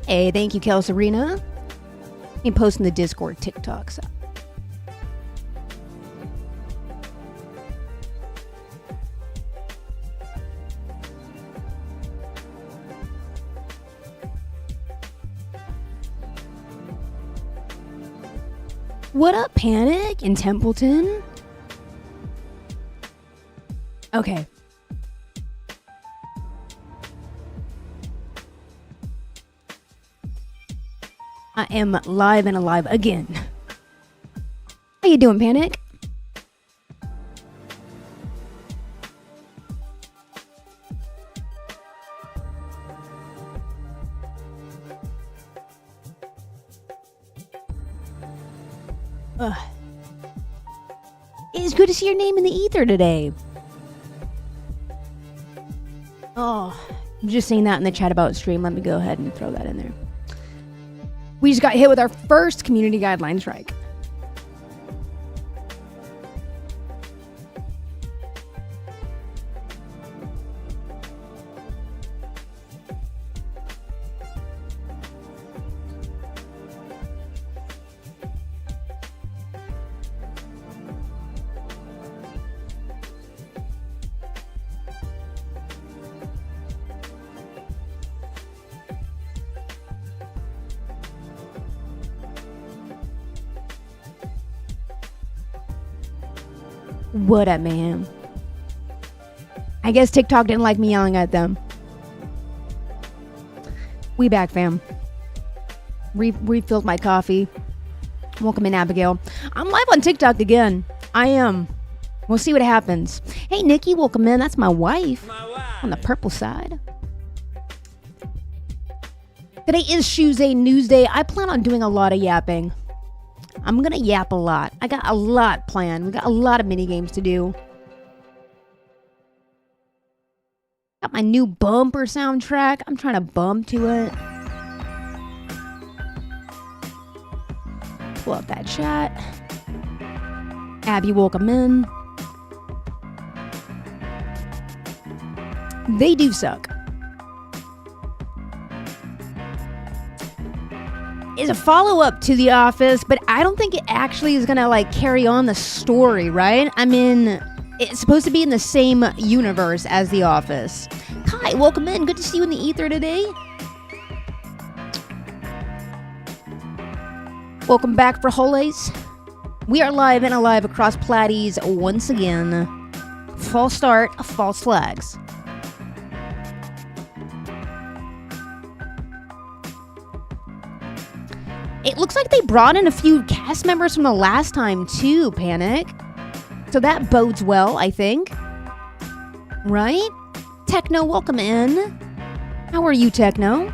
Hey, thank you, Kel Serena. You post in the Discord, TikToks. What up, Panic in Templeton? Okay. I am live and alive again. How you doing, Panic? It's good to see your name in the ether today. Oh, I'm just saying that in the chat about stream. Let me go ahead and throw that in there. We just got hit with our first community guideline strike. What up, man? I guess TikTok didn't like me yelling at them. We back, fam. Refilled my coffee. Welcome in, Abigail. I'm live on TikTok again. I am. We'll see what happens. Hey, Nikki, welcome in. That's my wife. On the purple side. Today is Chewsday Newsday. I plan on doing a lot of yapping. I'm gonna yap a lot. I got a lot planned. We got a lot of mini games to do. Got my new bumper soundtrack. I'm trying to bump to it. Pull up that chat. Abby, welcome in. They do suck. Is a follow-up to The Office, but I don't think it actually is gonna like carry on the story, right? I mean, it's supposed to be in the same universe as The Office. Kai, welcome in. Good to see you in the ether today. Welcome back for Holidays. We are live and alive across Platies once again. False start, false flags. It looks like they brought in a few cast members from the last time too, Panic. So that bodes well, I think. Right? Techno, welcome in. How are you, Techno?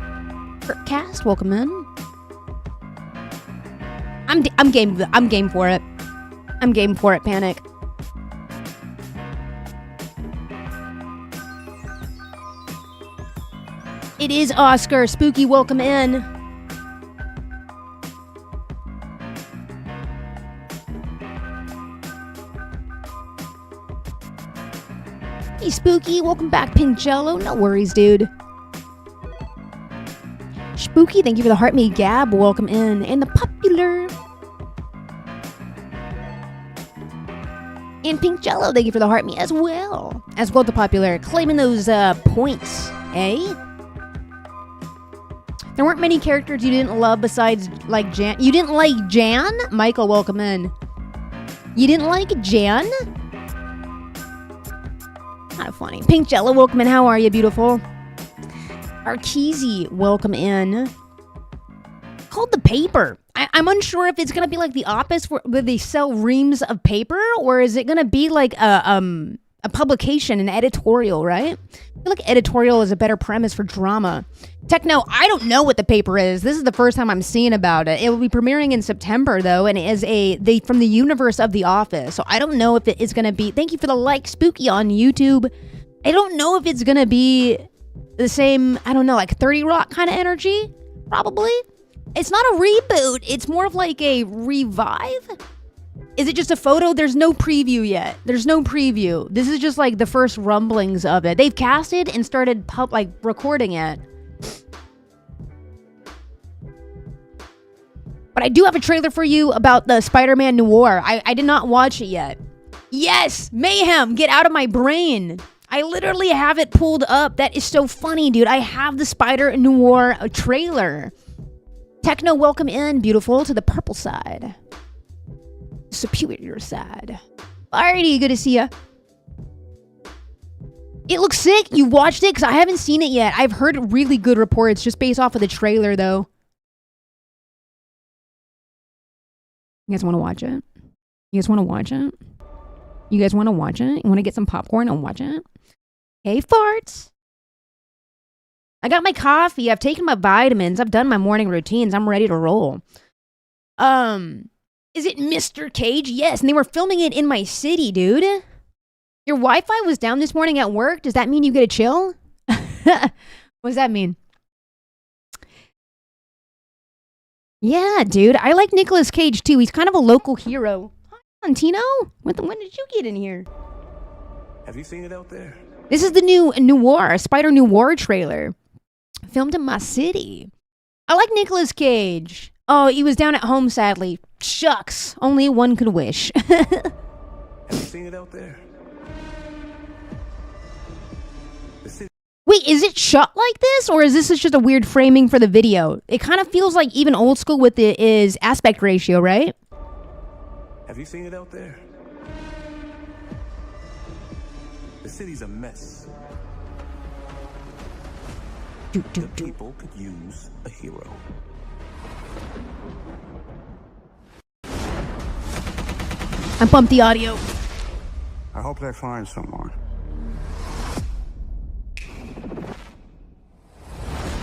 Cast, welcome in. I'm game for it. I'm game for it, Panic. It is Oscar. Spooky, welcome in. Hey, Spooky, welcome back, Pink Jello. No worries, dude. Spooky, thank you for the heart me. Gab, welcome in. And the popular. And Pink Jello, thank you for the heart me as well. As well, the popular. Claiming those points, eh? There weren't many characters you didn't love besides, like, Jan. You didn't like Jan? Michael, welcome in. You didn't like Jan? Kind of funny. Pink Jello, welcome in. How are you, beautiful? Arkeezy, welcome in. Called The Paper. I'm unsure if it's going to be like The Office where they sell reams of paper, or is it going to be like a publication, an editorial, right? I feel like editorial is a better premise for drama. Techno, I don't know what The Paper is. This is the first time I'm seeing about it. It will be premiering in September, though, and it is from the universe of The Office. So I don't know if it is going to be... Thank you for the like, Spooky, on YouTube. I don't know if it's going to be the same, I don't know, like 30 Rock kind of energy, probably. It's not a reboot. It's more of like a revive. Is it just a photo? There's no preview yet. There's no preview. This is just like the first rumblings of it. They've casted and started recording it. But I do have a trailer for you about the Spider-Man Noir. I did not watch it yet. Yes, mayhem, get out of my brain. I literally have it pulled up. That is so funny, dude. I have the Spider Noir trailer. Techno, welcome in, beautiful, to the purple side. Superior side. Alrighty, good to see ya. It looks sick. You watched it? Because I haven't seen it yet. I've heard really good reports just based off of the trailer, though. You guys want to watch it? You guys want to watch it? You guys want to watch it? You want to get some popcorn and watch it? Hey, farts. I got my coffee. I've taken my vitamins. I've done my morning routines. I'm ready to roll. Is it Mr. Cage? Yes, and they were filming it in my city, dude. Your Wi-Fi was down this morning at work. Does that mean you get to chill? What does that mean? Yeah, dude. I like Nicolas Cage, too. He's kind of a local hero. Hi, Tino. When did you get in here? Have you seen it out there? This is the new Noir, Spider Noir trailer. Filmed in my city. I like Nicolas Cage. Oh, he was down at home, sadly. Shucks. Only one could wish. Have you seen it out there? Wait, is it shot like this, or is this just a weird framing for the video? It kind of feels like even old school with it is aspect ratio, right? Have you seen it out there? The city's a mess. The people could use a hero. I bumped the audio. I hope they find someone.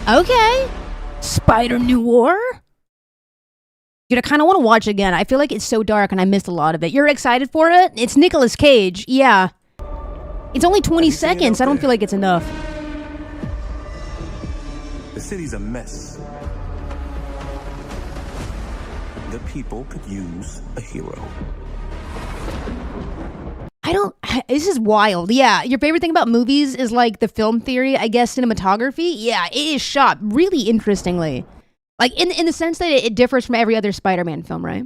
Okay. Spider Noir? Dude, I kind of want to watch it again. I feel like it's so dark and I missed a lot of it. You're excited for it? It's Nicolas Cage. Yeah. It's only 20 seconds. I don't feel like it's enough. The city's a mess. The people could use a hero. This is wild. Yeah, your favorite thing about movies is like the film theory, I guess, cinematography. Yeah, it is shot really interestingly. Like in the sense that it differs from every other Spider-Man film, right?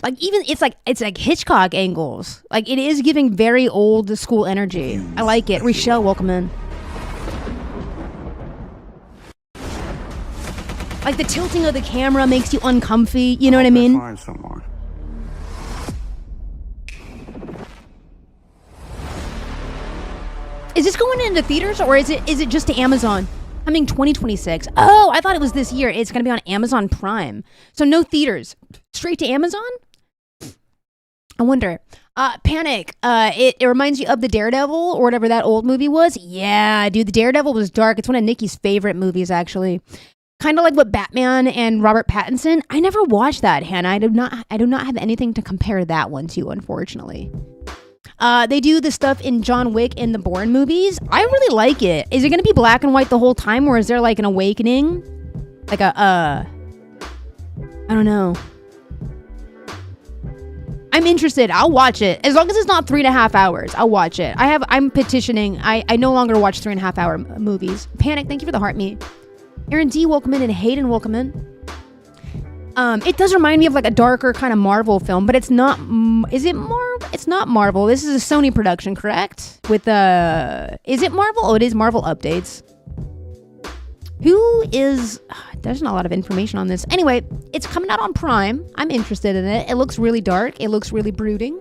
Like even it's like Hitchcock angles. Like it is giving very old school energy. I like it. Rochelle, welcome in. Like the tilting of the camera makes you uncomfy. You know what I mean? Find someone. Is this going into theaters or is it just to Amazon? Coming 2026. Oh, I thought it was this year. It's going to be on Amazon Prime. So no theaters. Straight to Amazon? I wonder. Panic. It reminds you of the Daredevil or whatever that old movie was. Yeah, dude, the Daredevil was dark. It's one of Nikki's favorite movies, actually. Kind of like what Batman and Robert Pattinson. I never watched that, Hannah. I do not have anything to compare that one to, unfortunately. They do the stuff in John Wick and the Bourne movies. I really like it. Is it going to be black and white the whole time, or is there like an awakening? Like I don't know. I'm interested. I'll watch it. As long as it's not 3.5 hours, I'll watch it. I'm petitioning. I no longer watch 3.5 hour movies. Panic, thank you for the heart meat. Aaron D, welcome in, and Hayden, welcome in. It does remind me of like a darker kind of Marvel film, but it's not. Is it Marvel? It's not Marvel. This is a Sony production, correct? With is it Marvel? Oh, it is Marvel updates. Who is? There's not a lot of information on this. Anyway, it's coming out on Prime. I'm interested in it. It looks really dark. It looks really brooding.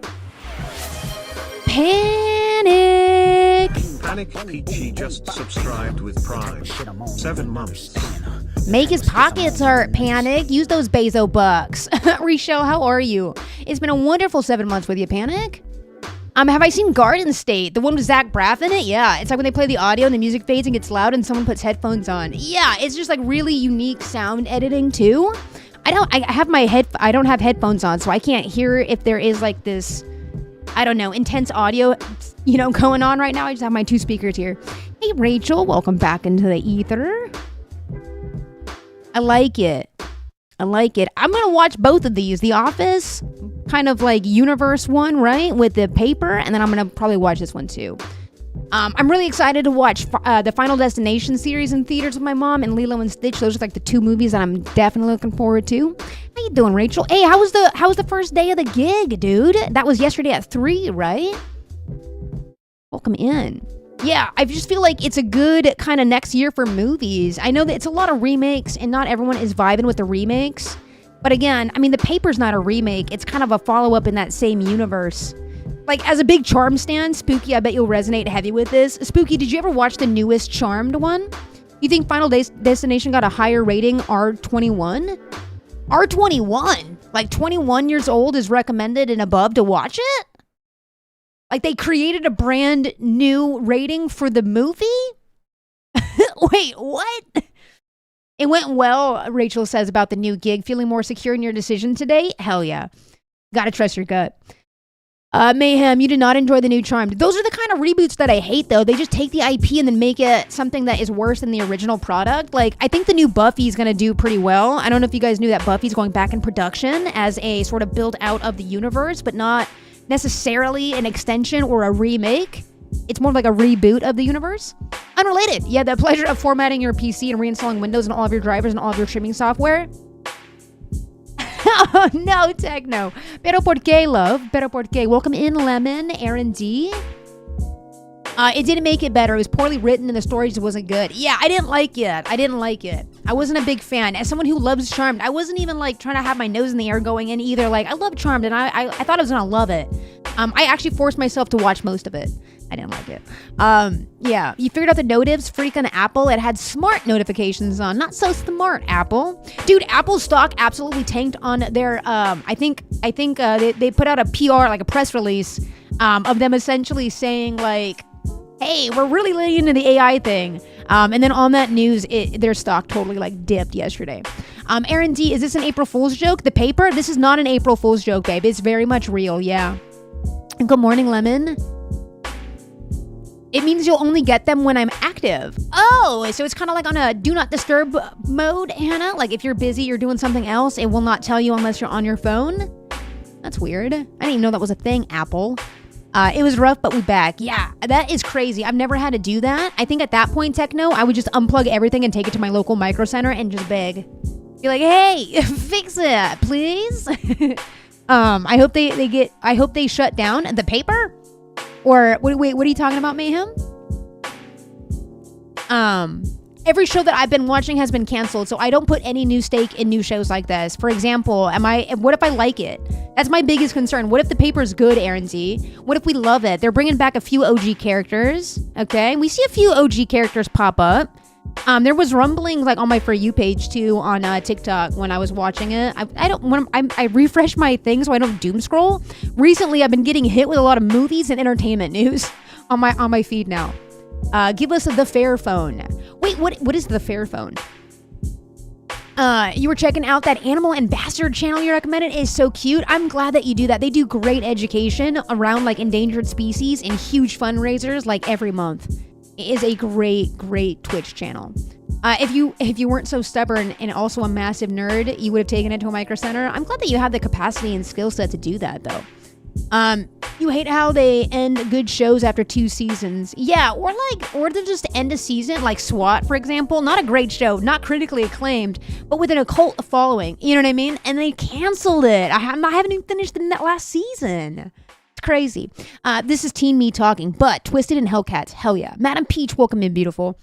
Panic. Panic Peachy just subscribed with Prime. 7 months. Make his pockets hurt, Panic. Use those Bezo bucks. Risho, how are you? It's been a wonderful 7 months with you, Panic. Have I seen Garden State? The one with Zach Braff in it? Yeah, it's like when they play the audio and the music fades and gets loud and someone puts headphones on. Yeah, it's just like really unique sound editing too. I don't have headphones on, so I can't hear if there is like this, I don't know, intense audio, going on right now. I just have my 2 speakers here. Hey, Rachel, welcome back into the ether. I like it. I'm going to watch both of these. The Office, kind of like universe one, right? With the paper. And then I'm going to probably watch this one too. I'm really excited to watch the Final Destination series in theaters with my mom and Lilo and Stitch. Those are like the two movies that I'm definitely looking forward to. How you doing, Rachel? Hey, how was the first day of the gig, dude? That was yesterday at 3, right? Welcome in. Yeah, I just feel like it's a good kind of next year for movies. I know that it's a lot of remakes and not everyone is vibing with the remakes. But again, I mean, The Paper's not a remake. It's kind of a follow-up in that same universe. Like, as a big Charmed stan, Spooky, I bet you'll resonate heavy with this. Spooky, did you ever watch the newest Charmed one? You think Final Destination got a higher rating, R21? R21? Like, 21 years old is recommended and above to watch it? Like, they created a brand new rating for the movie? Wait, what? It went well, Rachel says, about the new gig. Feeling more secure in your decision today? Hell yeah. Gotta trust your gut. Mayhem, you did not enjoy the new Charmed. Those are the kind of reboots that I hate, though. They just take the IP and then make it something that is worse than the original product. Like, I think the new Buffy is going to do pretty well. I don't know if you guys knew that Buffy's going back in production as a sort of build out of the universe, but not necessarily an extension or a remake. It's more like a reboot of the universe. Unrelated. You had the pleasure of formatting your PC and reinstalling Windows and all of your drivers and all of your streaming software. Oh, no, Techno. Pero por qué, love? Pero por qué? Welcome in, Lemon, Aaron D. It didn't make it better. It was poorly written and the story just wasn't good. Yeah, I didn't like it. I wasn't a big fan. As someone who loves Charmed, I wasn't even like trying to have my nose in the air going in either. Like, I love Charmed and I thought I was gonna love it. I actually forced myself to watch most of it. I didn't like it. Yeah, you figured out the notifs, freaking Apple. It had smart notifications on. Not so smart, Apple. Dude, Apple stock absolutely tanked on their, I think they put out a PR, like a press release, of them essentially saying like, hey, we're really laying into the AI thing. And then on that news, their stock totally like dipped yesterday. Aaron D, is this an April Fool's joke? The Paper? This is not an April Fool's joke, babe. It's very much real, yeah. Good morning, Lemon. It means you'll only get them when I'm active. Oh, so it's kind of like on a do not disturb mode, Hannah? Like if you're busy, you're doing something else, it will not tell you unless you're on your phone? That's weird. I didn't even know that was a thing, Apple. It was rough, but we back. Yeah, that is crazy. I've never had to do that. I think at that point, Techno, I would just unplug everything and take it to my local micro center and just beg. Be like, hey, fix it, please. I hope they shut down The Paper. Or wait, what are you talking about, Mayhem? Every show that I've been watching has been canceled, so I don't put any new stake in new shows like this. For example, what if I like it? That's my biggest concern. What if The Paper's good, Aaron Z? What if we love it? They're bringing back a few OG characters, okay? We see a few OG characters pop up. There was rumblings like on my For You page too on TikTok when I was watching it. I refresh my thing so I don't doom scroll. Recently, I've been getting hit with a lot of movies and entertainment news on my feed now. Give us the Fair Phone. Wait, what is the Fair Phone? You were checking out that Animal Ambassador channel you recommended. It is so cute. I'm glad that you do that. They do great education around like endangered species and huge fundraisers like every month. It is a great Twitch channel. If you weren't so stubborn and also a massive nerd, you would have taken it to a micro center. I'm glad that you have the capacity and skill set to do that though. You hate how they end good shows after 2 seasons. Yeah, or to just end a season, like SWAT, for example. Not a great show, not critically acclaimed, but with an occult following. You know what I mean? And they canceled it. I haven't even finished the last season. It's crazy. This is Teen Me talking, but Twisted and Hellcats. Hell yeah. Madam Peach, welcome in, beautiful.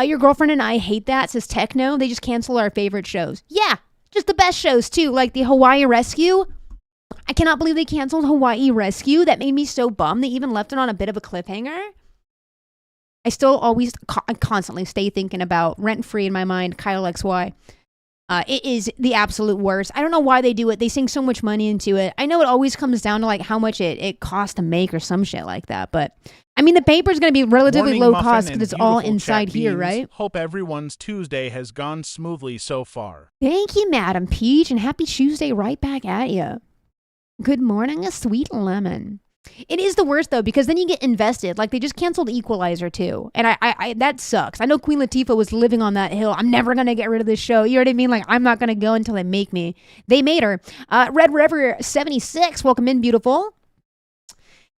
Your girlfriend and I hate that, says Techno. They just cancel our favorite shows. Yeah, just the best shows, too, like the Hawaii Rescue. I cannot believe they canceled Hawaii Rescue. That made me so bummed. They even left it on a bit of a cliffhanger. I still always constantly stay thinking about rent-free in my mind, Kyle XY. It is the absolute worst. I don't know why they do it. They sink so much money into it. I know it always comes down to like how much it costs to make or some shit like that. But I mean, The Paper's going to be relatively low cost because it's all inside here, right? Hope everyone's Tuesday has gone smoothly so far. Thank you, Madam Peach, and happy Tuesday right back at you. Good morning, a sweet lemon. It is the worst though, because then you get invested. Like they just canceled Equalizer too. And I that sucks. I know Queen Latifah was living on that hill. I'm never going to get rid of this show. You know what I mean? Like I'm not going to go until they make me. They made her. Red River 76, welcome in, beautiful.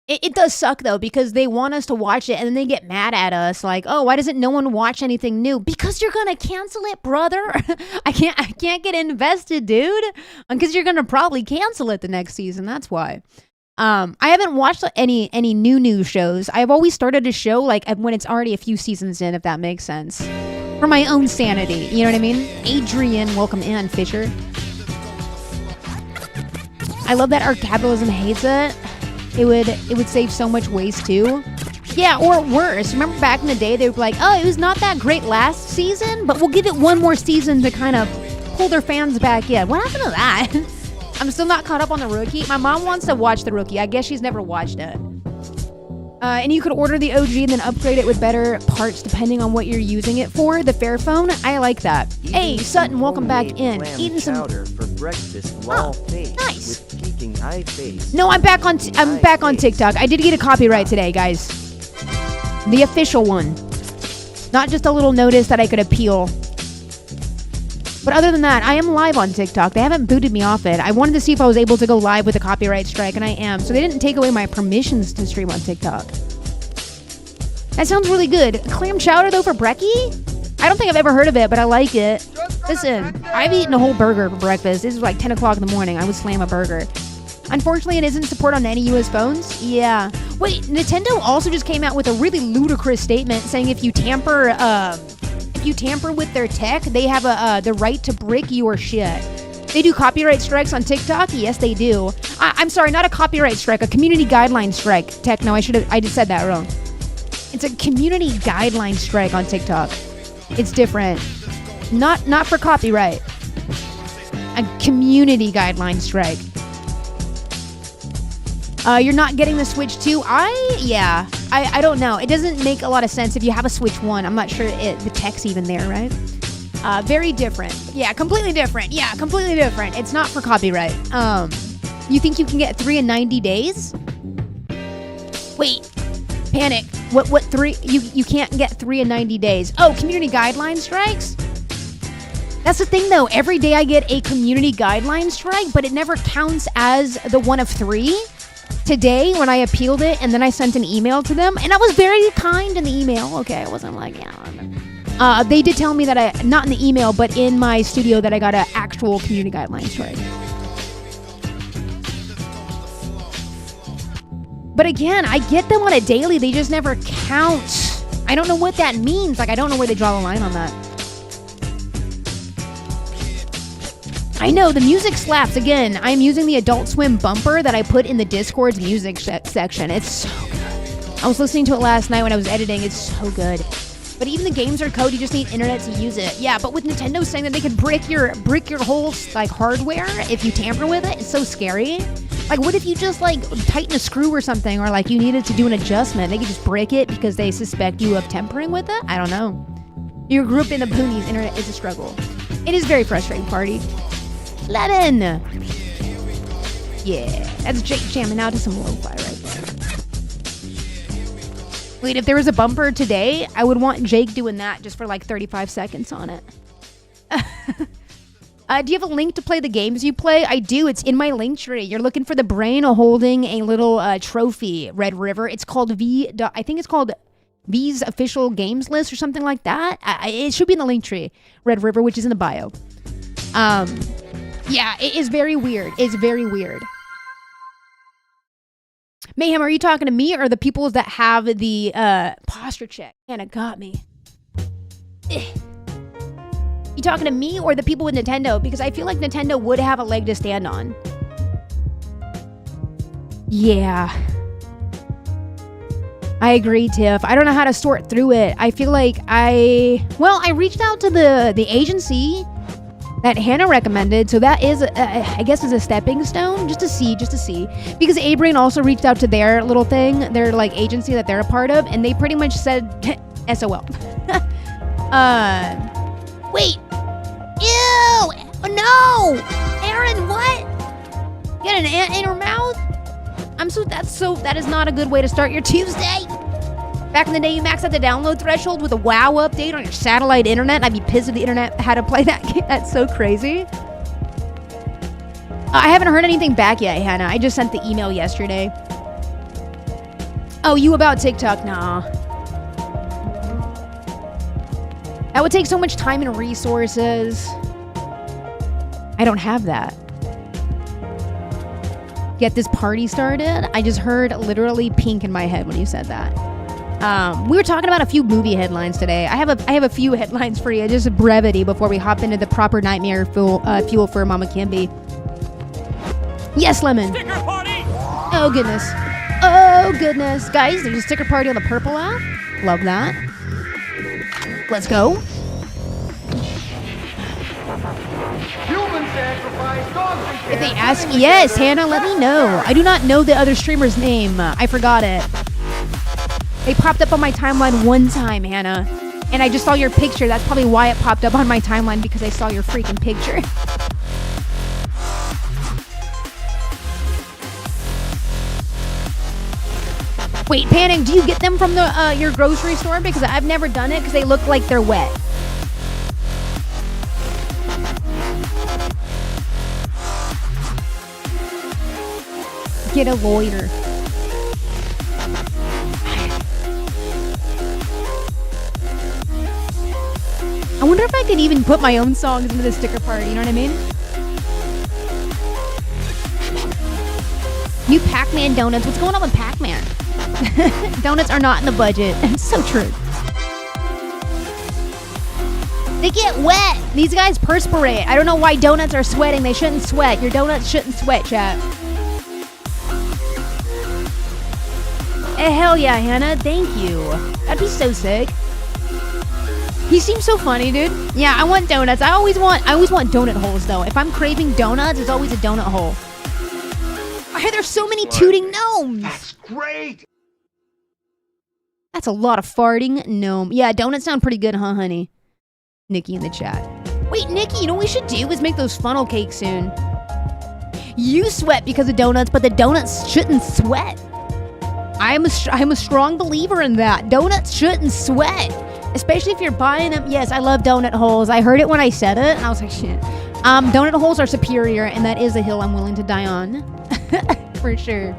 It does suck though, because they want us to watch it and then they get mad at us like, oh, why doesn't no one watch anything new? Because you're gonna cancel it, brother. I can't get invested, dude. Because you're gonna probably cancel it the next season. That's why. I haven't watched any new shows. I've always started a show like when it's already a few seasons in, if that makes sense. For my own sanity, you know what I mean? Adrian, welcome in, Fisher. I love that our capitalism hates it. It would save so much waste too. Yeah, or worse. Remember back in the day, they were like, oh, it was not that great last season, but we'll give it one more season to kind of pull their fans back in. What happened to that? I'm still not caught up on The Rookie. My mom wants to watch The Rookie. I guess she's never watched it. And you could order the OG and then upgrade it with better parts depending on what you're using it for. The Fairphone, I like that. Hey, Sutton, welcome back in. Eating some chowder for breakfast. Wall face nice. With peeking eye face. No, I'm back on TikTok. I did get a copyright today, guys. The official one. Not just a little notice that I could appeal. But other than that, I am live on TikTok. They haven't booted me off it. I wanted to see if I was able to go live with a copyright strike, and I am. So they didn't take away my permissions to stream on TikTok. That sounds really good. Clam chowder, though, for brekkie? I don't think I've ever heard of it, but I like it. Listen, I've eaten a whole burger for breakfast. This is like 10 o'clock in the morning. I would slam a burger. Unfortunately, it isn't support on any US phones. Yeah. Wait, Nintendo also just came out with a really ludicrous statement saying if you tamper with their tech, they have the right to brick your shit. They do copyright strikes on TikTok? Yes, they do. I'm sorry, not a copyright strike, a community guideline strike. Techno, I just said that wrong. It's a community guideline strike on TikTok. It's different. Not for copyright. A community guideline strike. You're not getting the Switch 2? I don't know. It doesn't make a lot of sense if you have a Switch 1. I'm not sure the tech's even there, right? Very different. Yeah, completely different. Yeah, completely different. It's not for copyright. You think you can get 3 in 90 days? Wait. Panic. What 3? You can't get 3 in 90 days. Oh, community guideline strikes? That's the thing, though. Every day I get a community guideline strike, but it never counts as the one of 3. Today, when I appealed it, and then I sent an email to them, and I was very kind in the email. Okay, I wasn't like, yeah. They did tell me that not in the email, but in my studio, that I got an actual community guideline strike. But again, I get them on a daily. They just never count. I don't know what that means. Like, I don't know where they draw the line on that. I know, the music slaps. Again, I'm using the Adult Swim bumper that I put in the Discord's music section. It's so good. I was listening to it last night when I was editing. It's so good. But even the games are code. You just need internet to use it. Yeah, but with Nintendo saying that they can brick your whole like hardware if you tamper with it, it's so scary. Like, what if you just like tighten a screw or something, or like you needed to do an adjustment? They could just brick it because they suspect you of tampering with it. I don't know. You grew up in the boonies. Internet is a struggle. It is very frustrating, party. Lettin! Yeah, that's Jake jamming out to some lo-fi right there. Wait, if there was a bumper today, I would want Jake doing that just for like 35 seconds on it. Do you have a link to play the games you play? I do. It's in my link tree. You're looking for the brain holding a little trophy, Red River. It's called I think it's called V's official games list or something like that. It should be in the link tree, Red River, which is in the bio. Yeah, it is very weird. It's very weird. Mayhem, are you talking to me or the people that have the posture check? Man, it got me. You talking to me or the people with Nintendo? Because I feel like Nintendo would have a leg to stand on. Yeah. I agree, Tiff. I don't know how to sort through it. I feel like I reached out to the agency that Hannah recommended, so that is, I guess, is a stepping stone, just to see. Because A-Brain also reached out to their little thing, their like agency that they're a part of, and they pretty much said, SOL. Wait. Ew! Oh, no! Aaron, what? You got an ant in her mouth? That is not a good way to start your Tuesday. Back in the day, you maxed out the download threshold with a WoW update on your satellite internet. I'd be pissed if the internet had to play that game. That's so crazy. I haven't heard anything back yet, Hannah. I just sent the email yesterday. Oh, you about TikTok? Nah. That would take so much time and resources. I don't have that. Get this party started? I just heard literally pink in my head when you said that. We were talking about a few movie headlines today. I have a few headlines for you, just a brevity before we hop into the proper nightmare fuel for Mama Kimby. Yes, Lemon. Sticker party! Oh, goodness. Oh, goodness. Guys, there's a sticker party on the Purple app. Love that. Let's go. If they ask, yes, Hannah, let me know. I do not know the other streamer's name. I forgot it. They popped up on my timeline one time, Hannah. And I just saw your picture. That's probably why it popped up on my timeline, because I saw your freaking picture. Wait, Panic, do you get them from the your grocery store? Because I've never done it because they look like they're wet. Get a loiter. I wonder if I could even put my own songs into the sticker party, you know what I mean? New Pac-Man donuts. What's going on with Pac-Man? Donuts are not in the budget. It's so true. They get wet. These guys perspirate. I don't know why donuts are sweating. They shouldn't sweat. Your donuts shouldn't sweat, chat. Hell yeah, Hannah. Thank you. That'd be so sick. He seems so funny, dude. Yeah, I want donuts. I always want donut holes, though. If I'm craving donuts, it's always a donut hole. Why are there so many tooting gnomes? That's great! That's a lot of farting gnome. Yeah, donuts sound pretty good, huh, honey? Nikki in the chat. Wait, Nikki, you know what we should do is make those funnel cakes soon. You sweat because of donuts, but the donuts shouldn't sweat. I'm a strong believer in that. Donuts shouldn't sweat. Especially if you're buying them. Yes, I love donut holes. I heard it when I said it, and I was like, shit. Donut holes are superior, and that is a hill I'm willing to die on. For sure.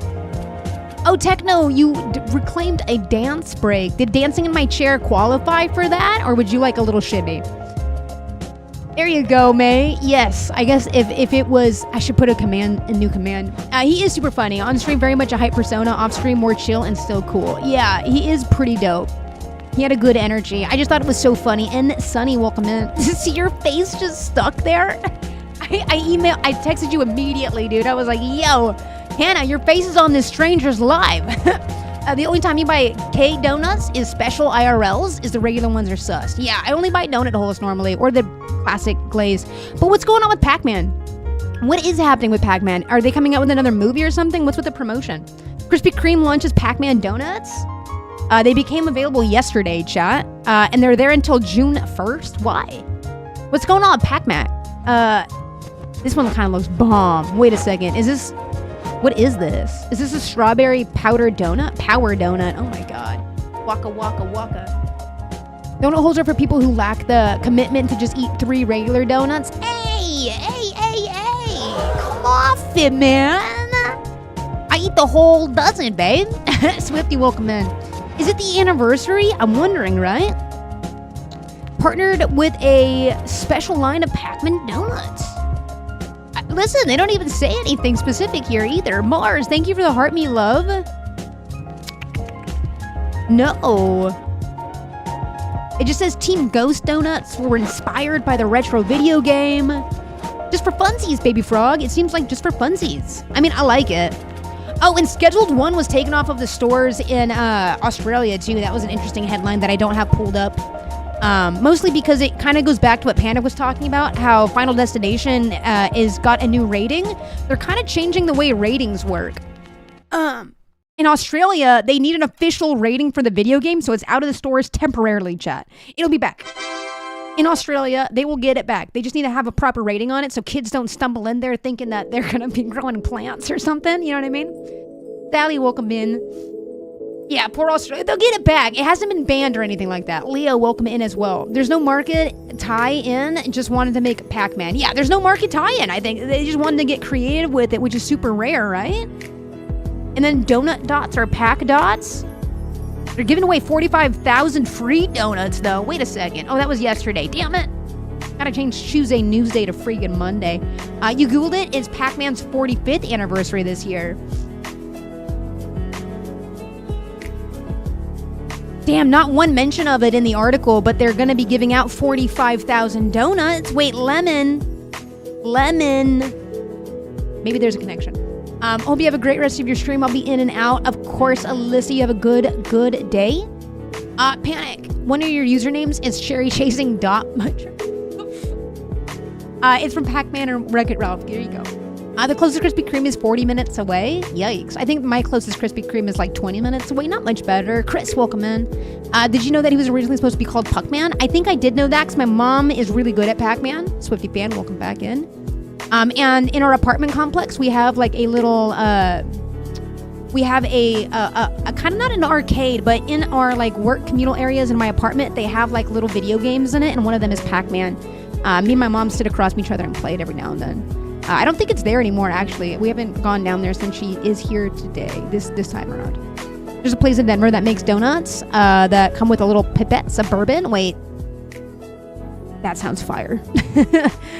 Oh, Techno, you reclaimed a dance break. Did dancing in my chair qualify for that, or would you like a little shimmy? There you go, May. Yes, I guess if it was, I should put a new command. He is super funny. On stream, very much a hype persona. Off stream, more chill and still cool. Yeah, he is pretty dope. He had a good energy. I just thought it was so funny. And Sunny, welcome in. See your face just stuck there? I texted you immediately, dude. I was like, yo, Hannah, your face is on this stranger's live. The only time you buy K donuts is special IRLs, is the regular ones are sus. Yeah, I only buy donut holes normally, or the classic glaze. But what's going on with Pac-Man? What is happening with Pac-Man? Are they coming out with another movie or something? What's with the promotion? Krispy Kreme launches Pac-Man donuts? They became available yesterday, chat. And they're there until June 1st. Why? What's going on with Pac-Man? This one kind of looks bomb. Wait a second. What is this? Is this a strawberry powder donut? Power donut. Oh my god. Waka waka waka. Donut holes are for people who lack the commitment to just eat 3 regular donuts. Hey! Come off it, man! I eat the whole dozen, babe. Swifty, welcome in. Is it the anniversary? I'm wondering, right? Partnered with a special line of Pac-Man donuts. Listen, they don't even say anything specific here either. Mars, thank you for the heart me love. No. It just says Team Ghost Donuts were inspired by the retro video game. Just for funsies, baby frog. It seems like just for funsies. I mean, I like it. Oh, and Scheduled 1 was taken off of the stores in Australia, too. That was an interesting headline that I don't have pulled up. Mostly because it kind of goes back to what Panda was talking about, how Final Destination is got a new rating. They're kind of changing the way ratings work. In Australia, they need an official rating for the video game, so it's out of the stores temporarily, chat. It'll be back. In Australia, they will get it back. They just need to have a proper rating on it so kids don't stumble in there thinking that they're going to be growing plants or something. You know what I mean? Sally, welcome in. Yeah, poor Australia. They'll get it back. It hasn't been banned or anything like that. Leo, welcome in as well. There's no market tie-in. Just wanted to make Pac-Man. Yeah, there's no market tie-in, I think. They just wanted to get creative with it, which is super rare, right? And then donut dots are pack dots. They're giving away 45,000 free donuts, though. Wait a second. Oh, that was yesterday. Damn it. Gotta change Chewsday Newsday to freaking Monday. You Googled it. It's Pac-Man's 45th anniversary this year. Damn, not one mention of it in the article, but they're gonna be giving out 45,000 donuts. Wait, lemon. Maybe there's a connection. Hope you have a great rest of your stream. I'll be in and out. Of course, Alyssa, you have a good day. Panic. One of your usernames is cherrychasing.much. It's from Pac-Man and Wreck-It Ralph. There you go. The closest Krispy Kreme is 40 minutes away. Yikes. I think my closest Krispy Kreme is like 20 minutes away. Not much better. Chris, welcome in. Did you know that he was originally supposed to be called Puckman? I think I did know that because my mom is really good at Pac-Man. Swifty fan, welcome back in. And in our apartment complex, we have like a little, we have a kind of not an arcade, but in our like work communal areas in my apartment, they have like little video games in it, and one of them is Pac-Man. Me and my mom sit across from each other and play it every now and then. I don't think it's there anymore, actually. We haven't gone down there since she is here today, this time around. There's a place in Denver that makes donuts that come with a little pipettes of bourbon. Wait. That sounds fire.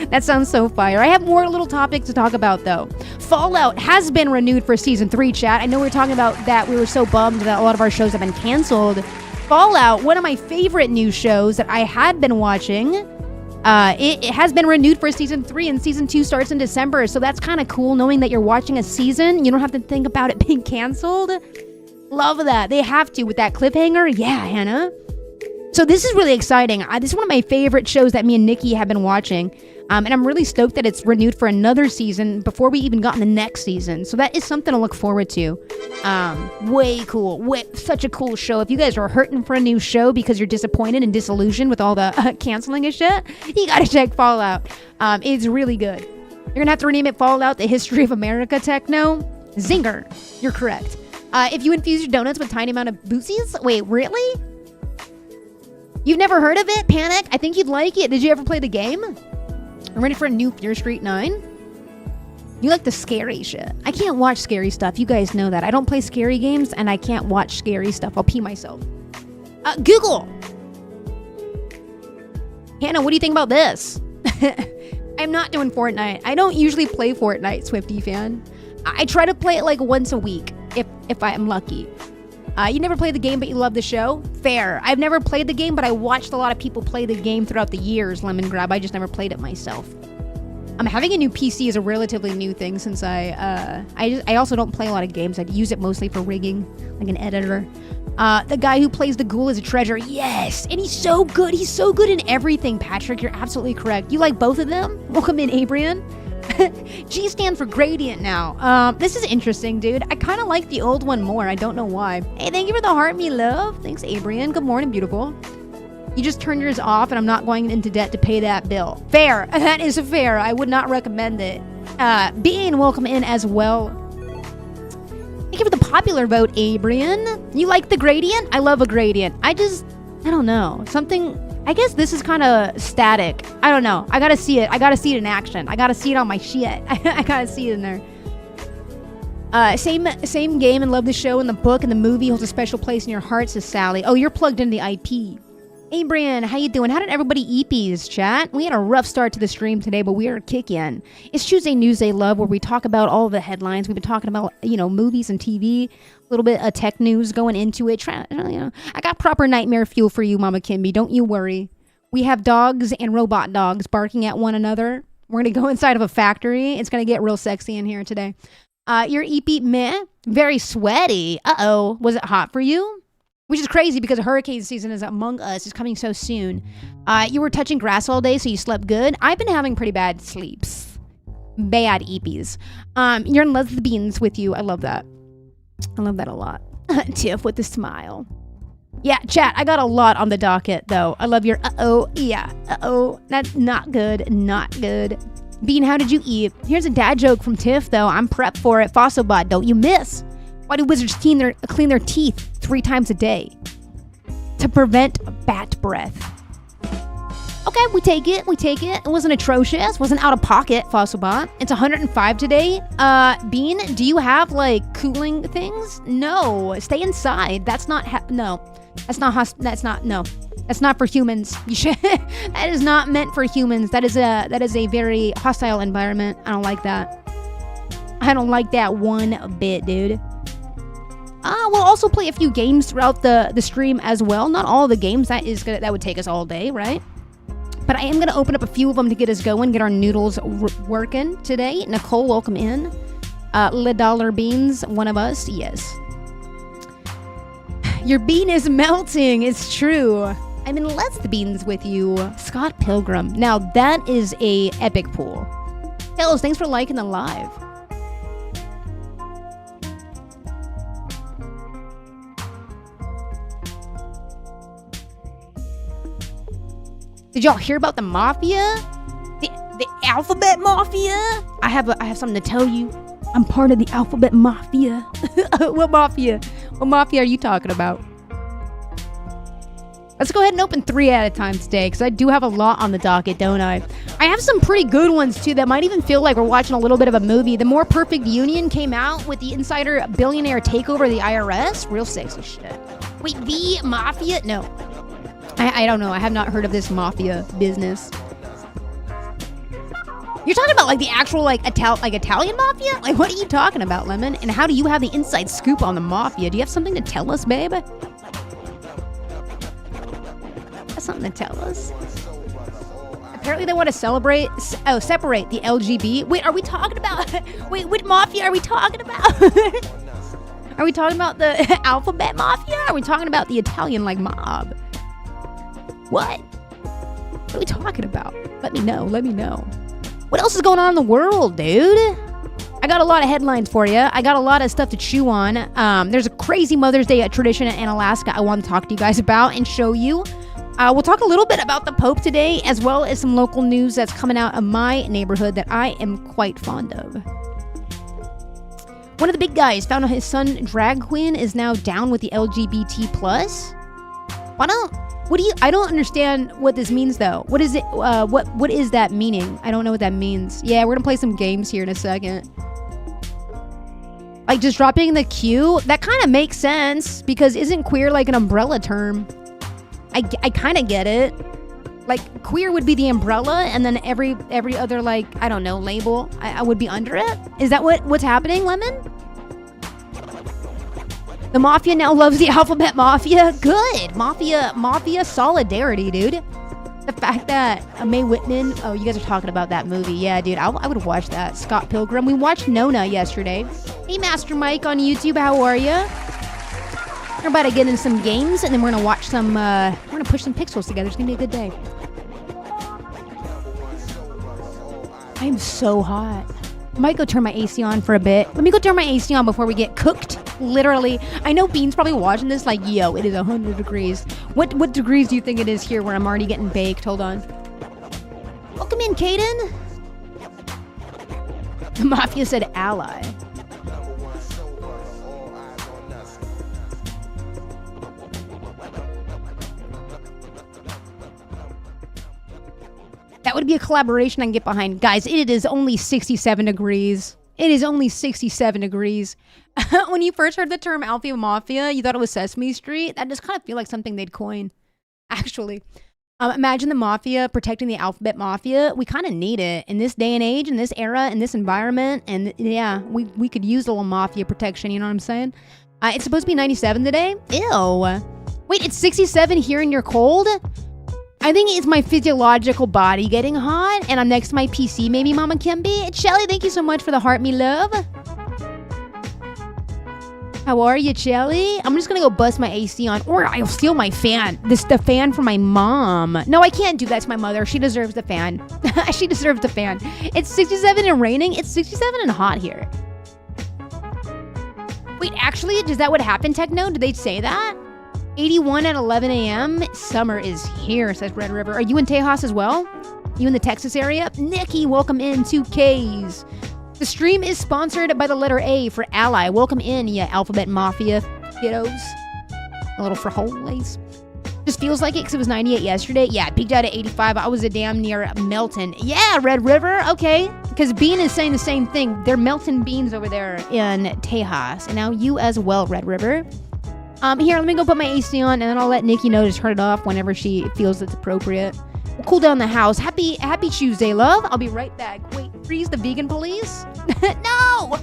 That sounds so fire. I have more little topics to talk about, though. Fallout has been renewed for Season 3, chat. I know we were talking about that. We were so bummed that a lot of our shows have been canceled. Fallout, one of my favorite new shows that I had been watching, it has been renewed for Season 3, and Season 2 starts in December, so that's kind of cool knowing that you're watching a season. You don't have to think about it being canceled. Love that. They have to with that cliffhanger. Yeah, Hannah. So this is really exciting. This is one of my favorite shows that me and Nikki have been watching. And I'm really stoked that it's renewed for another season before we even got in the next season. So that is something to look forward to. Way cool. Such a cool show. If you guys are hurting for a new show because you're disappointed and disillusioned with all the canceling and shit, you gotta check Fallout. It's really good. You're gonna have to rename it Fallout: The History of America Techno. Zinger. You're correct. If you infuse your donuts with tiny amount of boozies. Wait, really? You've never heard of it? Panic? I think you'd like it. Did you ever play the game? I'm ready for a new Fear Street 9. You like the scary shit. I can't watch scary stuff. You guys know that. I don't play scary games, and I can't watch scary stuff. I'll pee myself. Google! Hannah, what do you think about this? I'm not doing Fortnite. I don't usually play Fortnite, Swifty fan. I try to play it like once a week, if I am lucky. You never played the game, but you love the show? Fair. I've never played the game, but I watched a lot of people play the game throughout the years, Lemon Grab. I just never played it myself. Having a new PC is a relatively new thing since I also don't play a lot of games. I use it mostly for rigging, like an editor. The guy who plays the ghoul is a treasure. Yes! And he's so good. He's so good in everything, Patrick. You're absolutely correct. You like both of them? Welcome in, Abrian. G stands for gradient now. This is interesting, dude. I kind of like the old one more. I don't know why. Hey, thank you for the heart, me love. Thanks, Abrian. Good morning, beautiful. You just turned yours off, and I'm not going into debt to pay that bill. Fair. That is fair. I would not recommend it. Bean, welcome in as well. Thank you for the popular vote, Abrian. You like the gradient? I love a gradient. I don't know. I guess this is kind of static. I don't know. I gotta see it. I gotta see it in action. I gotta see it on my shit. I gotta see it in there. Same game and love the show and the book and the movie holds a special place in your heart, says Sally. Oh, you're plugged into the IP. Hey, Brian, how you doing? How did everybody eepies, chat? We had a rough start to the stream today, but we are kicking. It's Chewsday Newsday, love, where we talk about all the headlines. We've been talking about, movies and TV, a little bit of tech news going into it. I got proper nightmare fuel for you, Mama Kimby. Don't you worry. We have dogs and robot dogs barking at one another. We're going to go inside of a factory. It's going to get real sexy in here today. Your eepy meh, very sweaty. Uh-oh. Was it hot for you? Which is crazy because hurricane season is among us. It's coming so soon. You were touching grass all day, so you slept good. I've been having pretty bad sleeps. Bad eepies. You're in lesbians with you. I love that. I love that a lot. Tiff with a smile. Yeah, chat, I got a lot on the docket, though. I love your uh-oh. Yeah, uh-oh. That's not good. Not good. Bean, how did you eat? Here's a dad joke from Tiff, though. I'm prepped for it. Fossilbot, don't you miss? Why do wizards clean their teeth 3 times a day? To prevent bat breath. Okay, we take it. It wasn't atrocious. Wasn't out of pocket, Fossilbot. It's 105 today. Bean, do you have, like, cooling things? No. Stay inside. That's not, no. That's not for humans. You should, that is not meant for humans. That is a very hostile environment. I don't like that. I don't like that one bit, dude. We'll also play a few games throughout the stream as well. Not all the games. That would take us all day, right? But I am gonna open up a few of them to get us going, get our noodles working today. Nicole, welcome in. Le Dollar Beans, one of us, yes. Your bean is melting. It's true. I'm in Let's the Beans with you, Scott Pilgrim. Now that is a epic pool. Hellos, thanks for liking the live. Did y'all hear about the mafia? The alphabet mafia? I have something to tell you. I'm part of the alphabet mafia. What mafia? What mafia are you talking about? Let's go ahead and open 3 at a time today, because I do have a lot on the docket, don't I? I have some pretty good ones, too, that might even feel like we're watching a little bit of a movie. The More Perfect Union came out with the insider billionaire takeover of the IRS. Real sexy shit. Wait, the mafia? No. I don't know. I have not heard of this mafia business. You're talking about like the actual like Italian mafia? Like what are you talking about, Lemon? And how do you have the inside scoop on the mafia? Do you have something to tell us, babe? Have something to tell us? Apparently they want to separate the LGB. Wait, are we talking about? Wait, what mafia are we talking about? Are we talking about the alphabet mafia? Are we talking about the Italian like mob? What? What are we talking about? Let me know. What else is going on in the world, dude? I got a lot of headlines for you. I got a lot of stuff to chew on. There's a crazy Mother's Day tradition in Alaska I want to talk to you guys about and show you. We'll talk a little bit about the Pope today, as well as some local news that's coming out of my neighborhood that I am quite fond of. One of the big guys found out his son, drag queen, is now down with the LGBT+. I don't understand what this means though. What is it? What is that meaning? I don't know what that means. Yeah, we're gonna play some games here in a second. Like just dropping the Q, that kind of makes sense because isn't queer like an umbrella term? I kind of get it. Like queer would be the umbrella, and then every other like I don't know label I would be under it. Is that what's happening, Lemon? The mafia now loves the alphabet mafia. Good. Mafia solidarity, dude. The fact that Mae Whitman... Oh, you guys are talking about that movie. Yeah, dude. I would watch that. Scott Pilgrim. We watched Nona yesterday. Hey, Master Mike on YouTube. How are ya? We're about to get in some games, and then we're going to watch some... we're going to push some pixels together. It's going to be a good day. I am so hot. I might go turn my AC on for a bit. Let me go turn my AC on before we get cooked. Literally. I know Bean's probably watching this like, yo, it is 100 degrees. What degrees do you think it is here where I'm already getting baked? Hold on. Welcome in, Caden. The mafia said ally. That would be a collaboration I can get behind. Guys, it is only 67 degrees. It is only 67 degrees. When you first heard the term Alpha Mafia, you thought it was Sesame Street? That just kind of feel like something they'd coin. Actually. Imagine the mafia protecting the alphabet mafia. We kind of need it in this day and age, in this era, in this environment. And yeah, we could use a little mafia protection, you know what I'm saying? It's supposed to be 97 today? Ew. Wait, it's 67 here and you're cold? I think it's my physiological body getting hot, and I'm next to my PC, maybe Mama Kimby. Shelly, thank you so much for the heart, me love. How are you, Shelly? I'm just gonna go bust my AC on, or I'll steal my fan. The fan from my mom. No, I can't do that to my mother. She deserves the fan. She deserves the fan. It's 67 and raining. It's 67 and hot here. Wait, actually, is that what happened, Techno? Did they say that? 81 at 11 a.m. Summer is here, says Red River. Are you in Tejas as well? You in the Texas area? Nikki, welcome in. 2Ks. The stream is sponsored by the letter A for ally. Welcome in, ya alphabet mafia kiddos. A little frijoles. Just feels like it because it was 98 yesterday. Yeah, it peaked out at 85. I was a damn near melting. Yeah, Red River. Okay. Because Bean is saying the same thing. They're melting beans over there in Tejas. And now you as well, Red River. Here, let me go put my AC on, and then I'll let Nikki know to turn it off whenever she feels it's appropriate. We'll cool down the house. Happy Tuesday, love. I'll be right back. Wait, freeze the vegan police? No!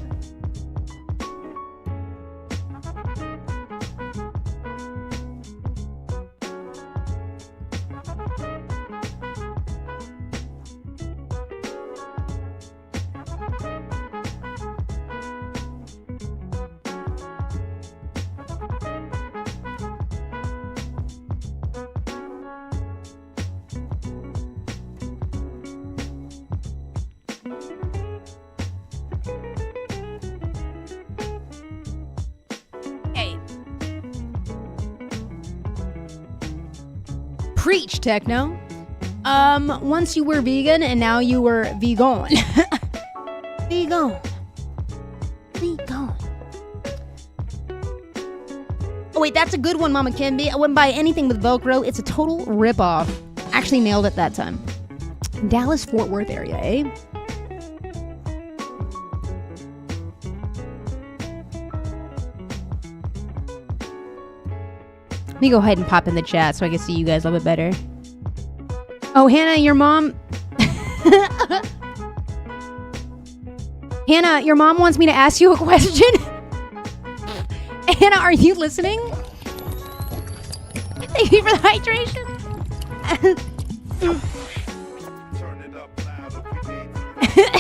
Preach, Techno. Once you were vegan and now you were vegan. Vegan. Oh wait, that's a good one, Mama Kimby. I wouldn't buy anything with Velcro. It's a total ripoff. Actually nailed it that time. Dallas, Fort Worth area, eh? Let me go ahead and pop in the chat so I can see you guys a little bit better. Oh, Hannah, your mom... Hannah, your mom wants me to ask you a question. Hannah, are you listening? Thank you for the hydration.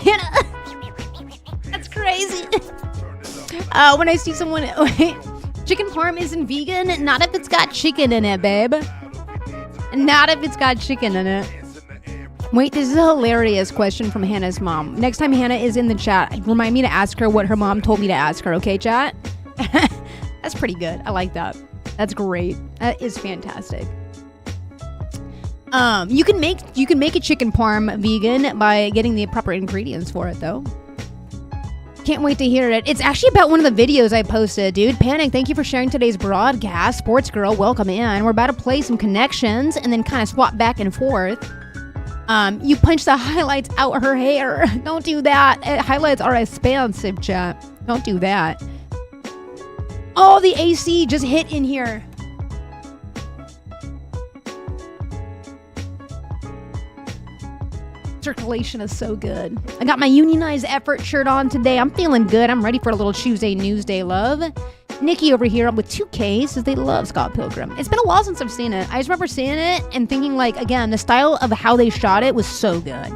Hannah, that's crazy. When I see someone... Chicken parm isn't vegan. Not if it's got chicken in it, babe. Not if it's got chicken in it. Wait, this is a hilarious question from Hannah's mom. Next time Hannah is in the chat, remind me to ask her what her mom told me to ask her, okay, chat? That's pretty good. I like that. That's great. That is fantastic. You can make a chicken parm vegan by getting the proper ingredients for it, though. Can't wait to hear it. It's actually about one of the videos I posted, dude. Panic, thank you for sharing today's broadcast. Sports Girl, welcome in. We're about to play some connections and then kind of swap back and forth. You punch the highlights out her hair. Don't do that. Highlights are expensive, chat. Don't do that. Oh, the AC just hit in here. Circulation is so good. I got my unionized effort shirt on today. I'm feeling good. I'm ready for a little Chewsday Newsday love. Nikki over here with 2K says they love Scott Pilgrim. It's been a while since I've seen it. I just remember seeing it and thinking, like, again, the style of how they shot it was so good.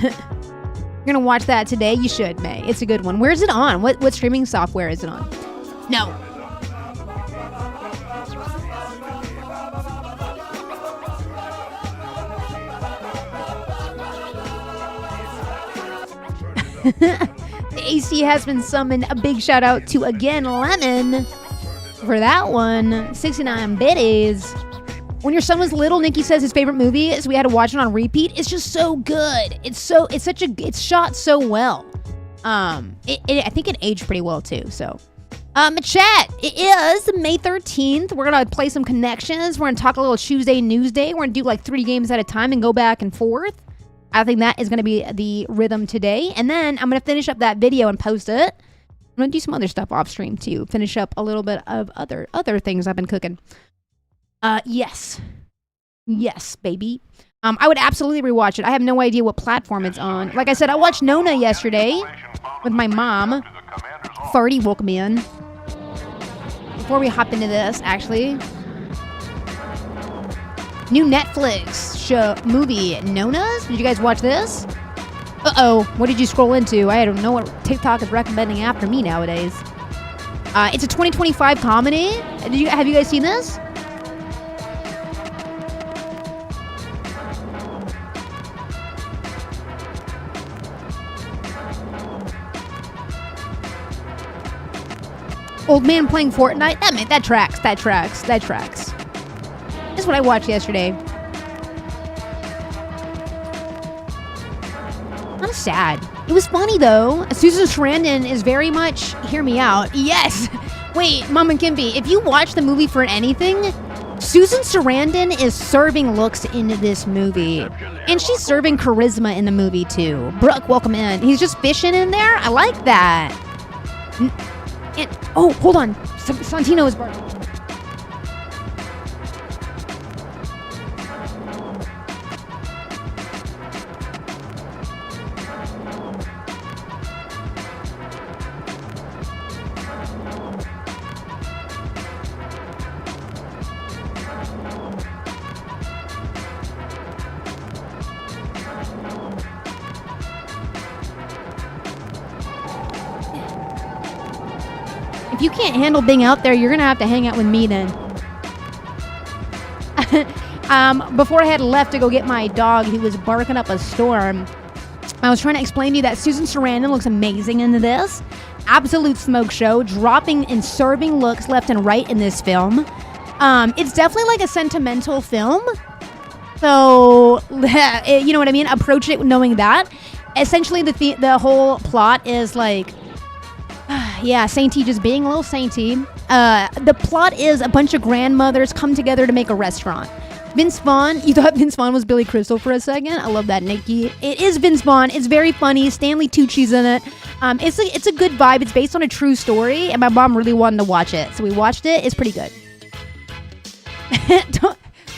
You're gonna watch that today? You should, May. It's a good one. Where's it on? What streaming software is it on? No. The AC has been summoned. A big shout out to again Lemon for that one. 69 biddies. When your son was little, Nikki says his favorite movie is we had to watch it on repeat. It's just so good. It's shot so well. I think it aged pretty well too. So, chat. It is May 13th. We're gonna play some connections. We're gonna talk a little Chewsday Newsday. We're gonna do like 3 games at a time and go back and forth. I think that is going to be the rhythm today. And then I'm going to finish up that video and post it. I'm going to do some other stuff off stream too. Finish up a little bit of other things I've been cooking. Yes. Yes, baby. I would absolutely rewatch it. I have no idea what platform it's on. Like I said, I watched Nona yesterday with my mom. Farty woke me in. Before we hop into this, actually... New Netflix movie, Nonas? Did you guys watch this? Uh-oh. What did you scroll into? I don't know what TikTok is recommending after me nowadays. It's a 2025 comedy. Have you guys seen this? Old man playing Fortnite? That tracks. That's what I watched yesterday. I'm sad. It was funny though. Susan Sarandon is very much, hear me out. Yes, Wait, Mama Kimpy, if you watch the movie for anything, Susan Sarandon is serving looks in this movie. And she's serving charisma in the movie, too. Brooke, welcome in. He's just fishing in there? I like that. Oh, hold on. Santino is barking. If you can't handle being out there, you're gonna have to hang out with me then. Before I had left to go get my dog, he was barking up a storm. I was trying to explain to you that Susan Sarandon looks amazing into this. Absolute smoke show, dropping and serving looks left and right in this film. It's definitely like a sentimental film. So, you know what I mean? Approach it knowing that. Essentially, the whole plot is like, yeah, Sainty just being a little Sainty. The plot is a bunch of grandmothers come together to make a restaurant. Vince Vaughn, you thought Vince Vaughn was Billy Crystal for a second? I love that, Nikki. It is Vince Vaughn. It's very funny. Stanley Tucci's in it. It's a good vibe. It's based on a true story, and my mom really wanted to watch it. So we watched it. It's pretty good.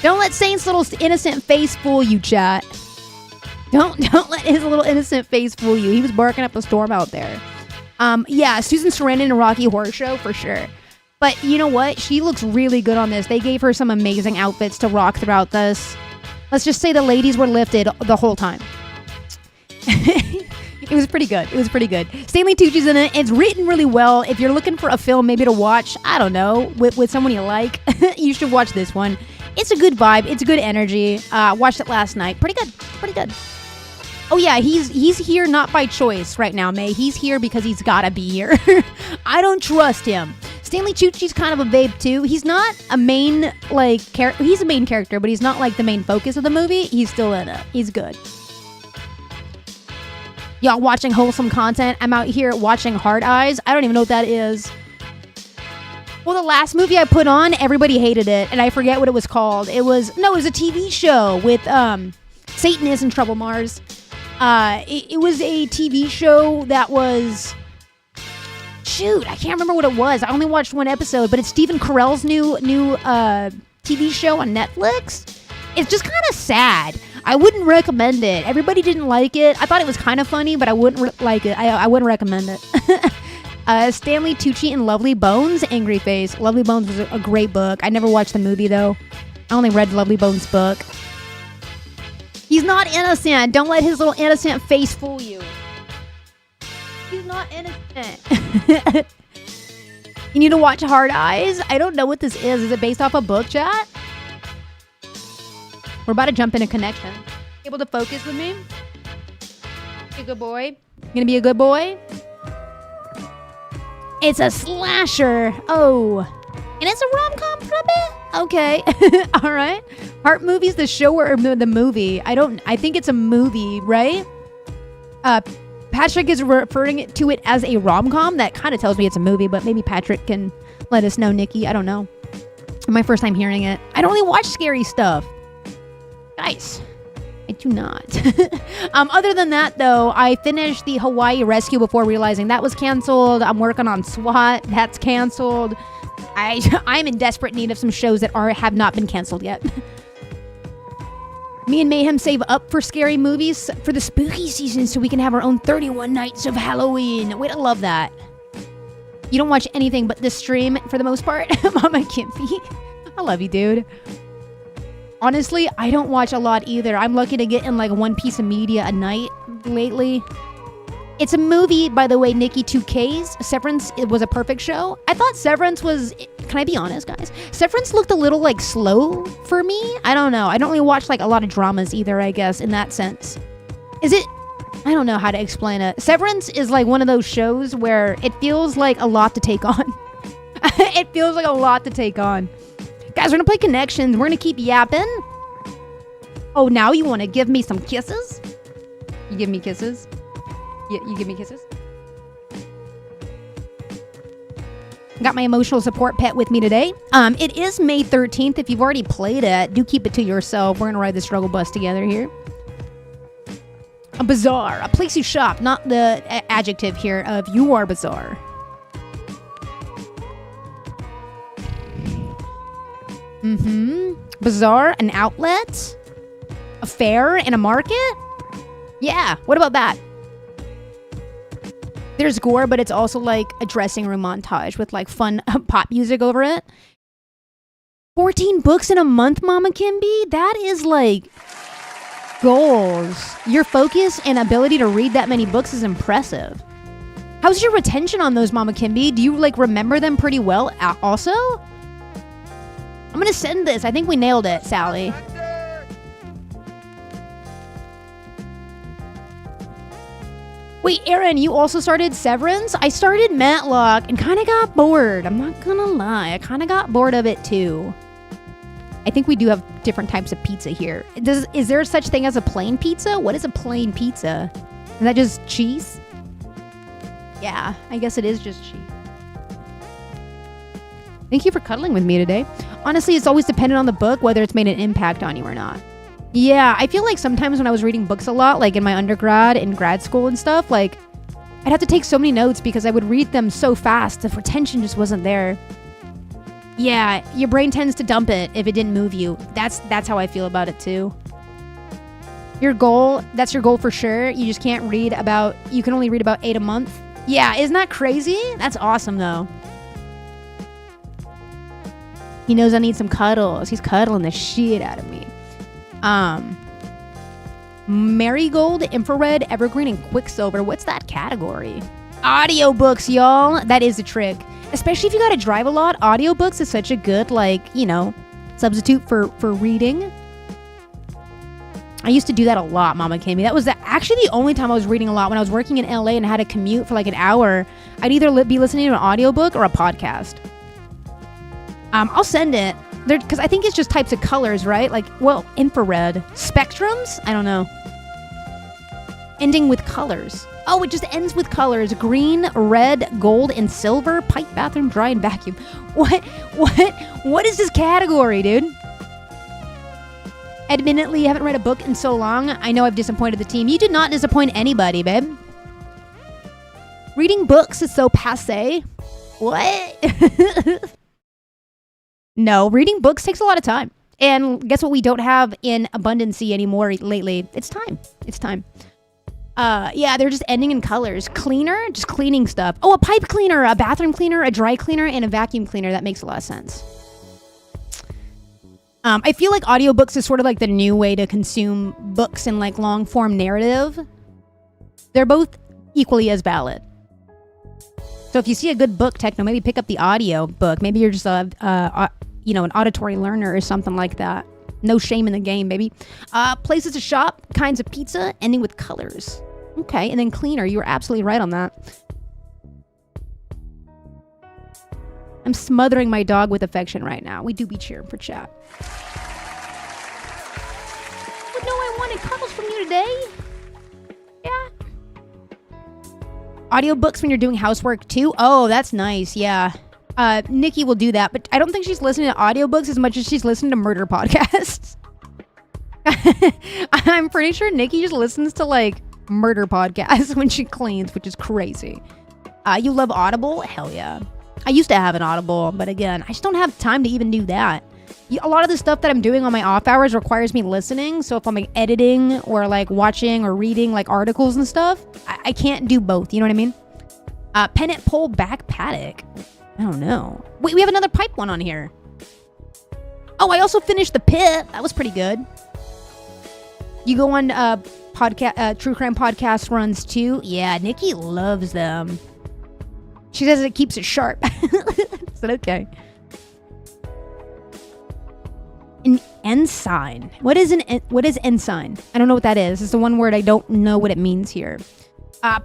Don't let Saint's little innocent face fool you, chat. Don't let his little innocent face fool you. He was barking up a storm out there. Yeah, Susan Sarandon in Rocky Horror Show for sure. But you know what? She looks really good on this. They gave her some amazing outfits to rock throughout this. Let's just say the ladies were lifted the whole time. It was pretty good. It was pretty good. Stanley Tucci's in it. It's written really well. If you're looking for a film maybe to watch, I don't know, with someone you like, you should watch this one. It's a good vibe. It's good energy. Watched it last night. Pretty good. Pretty good. Oh yeah, he's here not by choice right now, May. He's here because he's gotta be here. I don't trust him. Stanley Tucci's kind of a babe too. He's not a main character. He's a main character, but he's not like the main focus of the movie. He's still in it. He's good. Y'all watching wholesome content. I'm out here watching Hard Eyes. I don't even know what that is. Well, the last movie I put on, everybody hated it, and I forget what it was called. It was a TV show with Satan is in Trouble, Mars. It was a TV show that was... Shoot, I can't remember what it was. I only watched one episode, but it's Stephen Carell's new TV show on Netflix. It's just kind of sad. I wouldn't recommend it. Everybody didn't like it. I thought it was kind of funny, but I wouldn't like it. I wouldn't recommend it. Stanley Tucci in Lovely Bones, Angry Face. Lovely Bones was a great book. I never watched the movie, though. I only read Lovely Bones' book. He's not innocent. Don't let his little innocent face fool you. He's not innocent. You need to watch Hard Eyes. I don't know what this is. Is it based off a book, chat? We're about to jump into Connection. Able to focus with me? Be a good boy. You gonna be a good boy? It's a slasher. Oh. And it's a rom-com for a bit? Okay. All right. Heart Movies, the show or the movie? I think it's a movie, right? Patrick is referring to it as a rom-com. That kind of tells me it's a movie, but maybe Patrick can let us know, Nikki. I don't know. My first time hearing it. I don't really watch scary stuff. Nice. I do not. Other than that, though, I finished the Hawaii Rescue before realizing that was canceled. I'm working on SWAT. That's canceled. I'm in desperate need of some shows that have not been canceled yet. Me and Mayhem save up for scary movies for the spooky season so we can have our own 31 nights of Halloween. Wait, I love that. You don't watch anything but this stream for the most part? Mama Kimpy. I love you, dude. Honestly, I don't watch a lot either. I'm lucky to get in like one piece of media a night lately. It's a movie, by the way, Nikki 2K's. Severance, it was a perfect show. I thought Severance was... Can I be honest, guys? Severance looked a little like slow for me. I don't know. I don't really watch like a lot of dramas either, I guess, in that sense. Is it... I don't know how to explain it. Severance is like one of those shows where it feels like a lot to take on. It feels like a lot to take on. Guys, we're gonna play Connections. We're gonna keep yapping. Oh, now you want to give me some kisses? You give me kisses? You give me kisses? Got my emotional support pet with me today. It is May 13th. If you've already played it, do keep it to yourself. We're going to ride the struggle bus together here. A bazaar, a place you shop, not the adjective here of you are bizarre. Bazaar, an outlet, a fair, and a market? Yeah, what about that? There's gore, but it's also like a dressing room montage with like fun pop music over it. 14 books in a month, Mama Kimby? That is like goals. Your focus and ability to read that many books is impressive. How's your retention on those, Mama Kimby? Do you like remember them pretty well also? I'm gonna send this. I think we nailed it, Sally. Wait, Aaron, you also started Severance? I started Matlock and kind of got bored. I'm not gonna lie. I kind of got bored of it too. I think we do have different types of pizza here. Is there such thing as a plain pizza? What is a plain pizza? Is that just cheese? Yeah, I guess it is just cheese. Thank you for cuddling with me today. Honestly, it's always dependent on the book, whether it's made an impact on you or not. Yeah, I feel like sometimes when I was reading books a lot, like in my undergrad and grad school and stuff, like I'd have to take so many notes because I would read them so fast. The retention just wasn't there. Yeah, your brain tends to dump it if it didn't move you. That's how I feel about it too. Your goal, that's your goal for sure. You just can't read about, you can only read about 8 a month. Yeah, isn't that crazy? That's awesome though. He knows I need some cuddles. He's cuddling the shit out of me. Marigold, infrared, evergreen, and quicksilver. What's that category? Audiobooks, y'all. That is a trick. Especially if you gotta drive a lot. Audiobooks is such a good, like, you know, substitute for reading. I used to do that a lot, Mama Kimmy. That was actually the only time I was reading a lot. When I was working in LA and had to commute for like an hour, I'd either be listening to an audiobook or a podcast. I'll send it. Because I think it's just types of colors, right? Like, well, infrared. Spectrums? I don't know. Ending with colors. Oh, it just ends with colors. Green, red, gold, and silver. Pipe, bathroom, dry, and vacuum. What is this category, dude? Admittedly, I haven't read a book in so long. I know I've disappointed the team. You did not disappoint anybody, babe. Reading books is so passé. What? No, reading books takes a lot of time. And guess what we don't have in abundancy anymore lately? It's time. It's time. Yeah, they're just ending in colors. Cleaner, just cleaning stuff. Oh, a pipe cleaner, a bathroom cleaner, a dry cleaner, and a vacuum cleaner. That makes a lot of sense. I feel like audiobooks is sort of like the new way to consume books in like long form narrative. They're both equally as valid. So if you see a good book, Techno, maybe pick up the audio book. Maybe you're just an auditory learner or something like that. No shame in the game, baby. Places to shop, kinds of pizza, ending with colors. Okay, and then cleaner. You were absolutely right on that. I'm smothering my dog with affection right now. We do be cheering for chat. But no, I wanted cuddles from you today. Yeah. Audiobooks when you're doing housework too? Oh, that's nice. Yeah. Nikki will do that, but I don't think she's listening to audiobooks as much as she's listening to murder podcasts. I'm pretty sure Nikki just listens to like murder podcasts when she cleans, which is crazy. You love Audible? Hell yeah. I used to have an Audible, but again, I just don't have time to even do that. A lot of the stuff that I'm doing on my off hours requires me listening. So if I'm like editing or like watching or reading like articles and stuff, I can't do both. You know what I mean? Pennant pole back paddock. I don't know. Wait, we have another pipe one on here. Oh, I also finished The Pit. That was pretty good. You go on True Crime Podcast runs too. Yeah, Nikki loves them. She says it keeps it sharp. Is that okay? An ensign. What is ensign? I don't know what that is. It's the one word I don't know what it means here.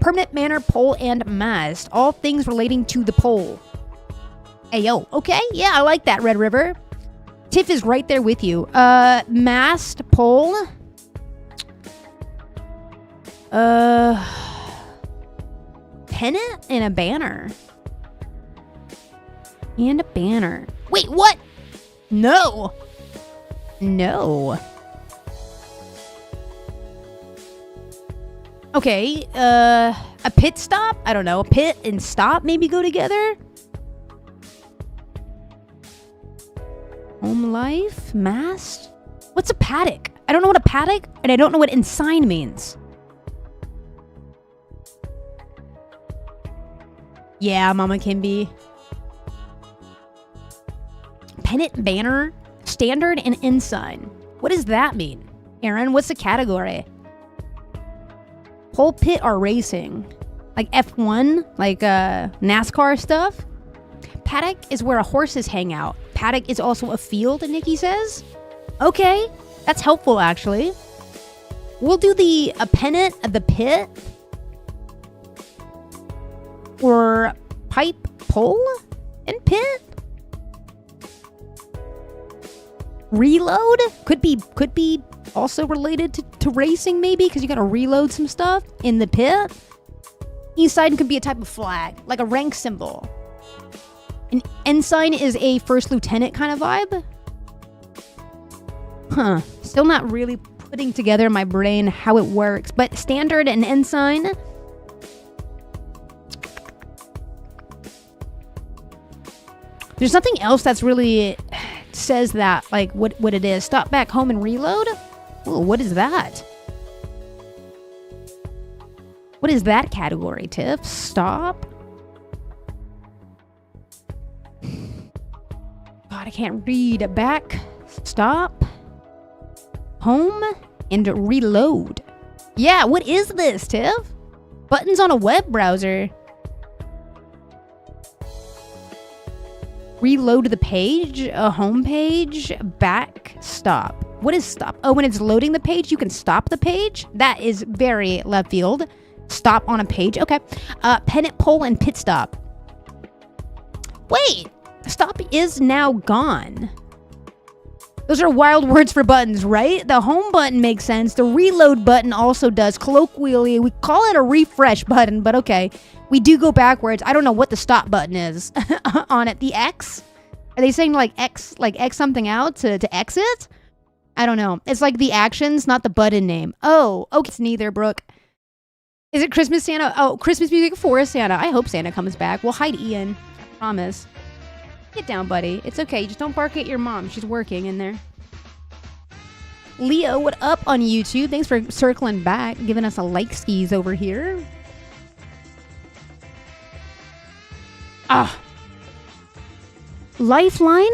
Permanent manor, pole, and mast. All things relating to the pole. Ayo. Okay. Yeah, I like that, Red River. Tiff is right there with you. Mast, pole. Pennant and a banner. And a banner. Wait, what? No. No. Okay, a pit stop? I don't know. A pit and stop maybe go together? Home life? Mast? What's a paddock? I don't know what a paddock, and I don't know what ensign means. Yeah, Mama Kimby. Pennant, banner, standard, and ensign. What does that mean? Aaron, what's the category? Pulpit or racing? Like F1? Like NASCAR stuff? Paddock is where horses hang out. Paddock is also a field, Nikki says. Okay, that's helpful actually. We'll do a pennant of the pit. Or pipe, pole, and pit. Reload could be also related to racing maybe, because you gotta reload some stuff in the pit. Ensign could be a type of flag, like a rank symbol. An ensign is a first lieutenant kind of vibe. Huh. Still not really putting together in my brain how it works, but standard and ensign. There's nothing else that's really says that, like what it is. Stop back home and reload? Ooh, what is that? What is that category, Tiff? Stop? God, I can't read. Back, stop, home, and reload. Yeah, what is this, Tiff? Buttons on a web browser. Reload the page, a home page, back, stop. What is stop? Oh, when it's loading the page, you can stop the page? That is very left field. Stop on a page, okay. Pennant, pole, and pit stop. Wait, stop is now gone. Those are wild words for buttons, right? The home button makes sense. The reload button also does. Colloquially, we call it a refresh button, but okay. We do go backwards. I don't know what the stop button is on it. The X? Are they saying like X something out to exit? I don't know. It's like the actions, not the button name. Oh, okay. It's neither, Brooke. Is it Christmas Santa? Oh, Christmas music for Santa. I hope Santa comes back. We'll hide Ian. I promise. Get down, buddy. It's okay. Just don't bark at your mom. She's working in there. Leo, what up on YouTube? Thanks for circling back, giving us a like skis over here. Lifeline,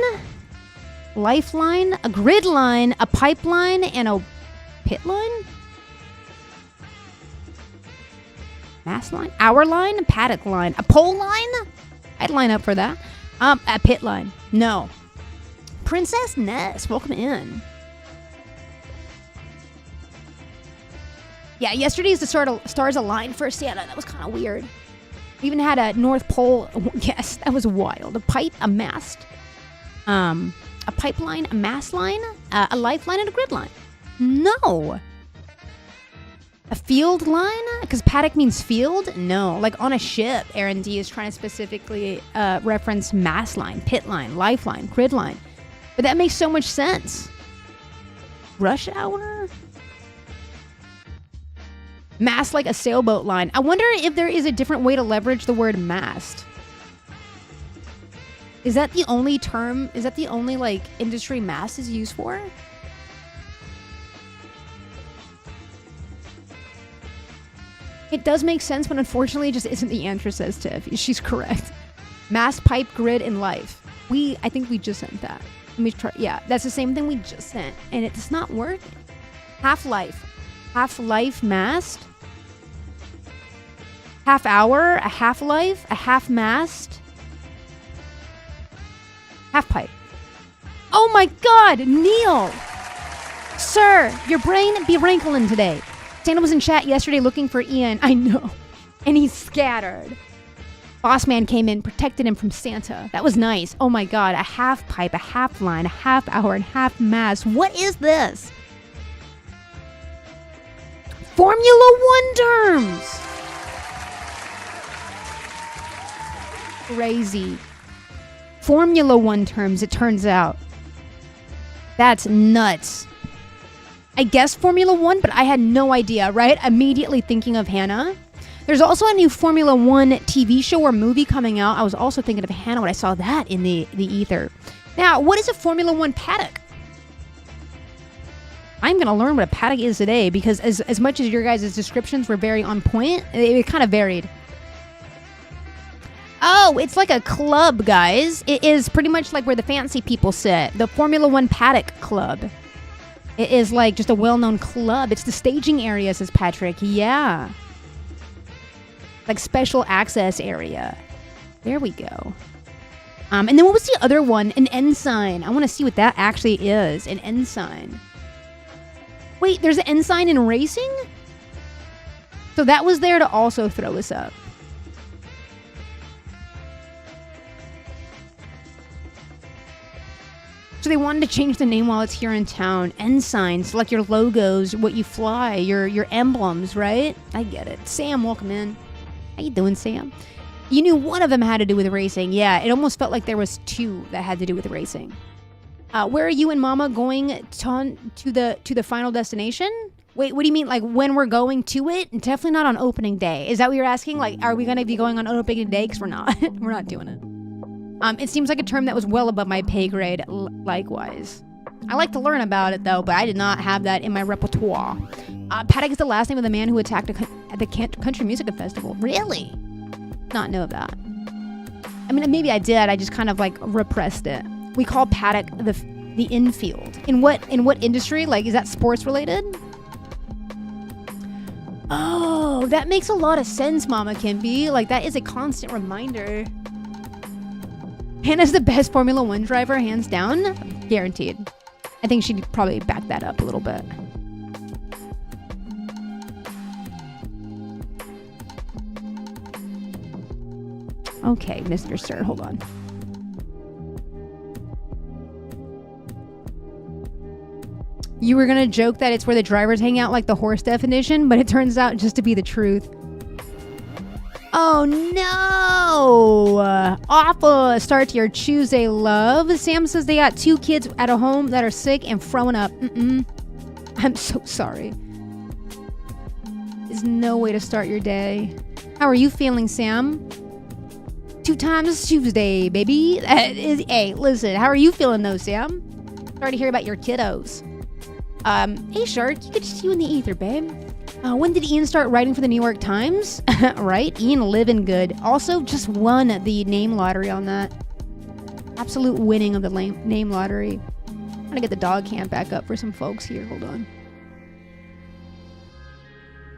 a grid line, a pipeline, and a pit line. Mass line, hour line, a paddock line, a pole line. I'd line up for that. A pit line. No. Princess Ness, welcome in. Yeah, yesterday's the stars aligned for Santa. That was kind of weird. We even had a North Pole. Yes, that was wild. A pipe, a mast, a pipeline, a mast line, a lifeline, and a grid line. No. A field line? Because paddock means field? No. Like on a ship, Aaron D is trying to specifically reference mast line, pit line, lifeline, grid line. But that makes so much sense. Rush hour? Mast like a sailboat line. I wonder if there is a different way to leverage the word mast. Is that the only term? Is that the only like industry mast is used for? It does make sense, but unfortunately it just isn't the answer, says Tiff. She's correct. Mast, pipe, grid, and life. I think we just sent that. Let me try. Yeah, that's the same thing we just sent. And it does not work. Half-life. Half-life mast. Half hour, a half-life, a half-mast. Half-pipe. Oh my god, Neil! Sir, your brain be wrinkling today. Santa was in chat yesterday looking for Ian. I know. And he's scattered. Boss man came in, protected him from Santa. That was nice. Oh my god, a half-pipe, a half-line, a half-hour, and half-mast. What is this? Formula One terms! Crazy. Formula One terms, it turns out. That's nuts. I guessed Formula One, but I had no idea, right? Immediately thinking of Hannah. There's also a new Formula One TV show or movie coming out. I was also thinking of Hannah when I saw that in the ether. Now, what is a Formula One paddock? I'm going to learn what a paddock is today because as much as your guys' descriptions were very on point, it kind of varied. Oh, it's like a club, guys. It is pretty much like where the fancy people sit. The Formula One Paddock Club. It is like just a well-known club. It's the staging area, says Patrick. Yeah. Like special access area. There we go. And then what was the other one? An ensign. I want to see what that actually is. An ensign. Wait, there's an ensign in racing? So that was there to also throw us up. So they wanted to change the name while it's here in town. Ensigns, like your logos, what you fly, your emblems, right? I get it. Sam, welcome in. How you doing, Sam? You knew one of them had to do with racing. Yeah, it almost felt like there was two that had to do with racing. Where are you and Mama going to the final destination? Wait, what do you mean? Like when we're going to it? Definitely not on opening day. Is that what you're asking? Like, are we going to be going on opening day? Because we're not. We're not doing it. It seems like a term that was well above my pay grade. Likewise, I like to learn about it though, but I did not have that in my repertoire. Paddock is the last name of the man who attacked at the Country Music Festival. Really? Not know that. I mean, maybe I did. I just kind of like repressed it. We call paddock the infield. In what industry? Like, is that sports related? Oh, that makes a lot of sense, Mama Kimby. Like, that is a constant reminder. Hannah's the best Formula One driver, hands down. Guaranteed. I think she'd probably back that up a little bit. Okay, Mr. Sir, hold on. You were gonna joke that it's where the drivers hang out like the horse definition, but it turns out just to be the truth. Oh no! Awful start to your Chewsday, love. Sam says they got 2 kids at a home that are sick and throwing up. I'm so sorry. There's no way to start your day. How are you feeling, Sam? 2 times Chewsday, baby. Hey, listen, how are you feeling though, Sam? Sorry to hear about your kiddos. Hey, Shark, good to see you in the ether, babe. When did Ian start writing for the New York Times? Right? Ian living good. Also, just won the name lottery on that. Absolute winning of the name lottery. I'm gonna get the dog camp back up for some folks here. Hold on.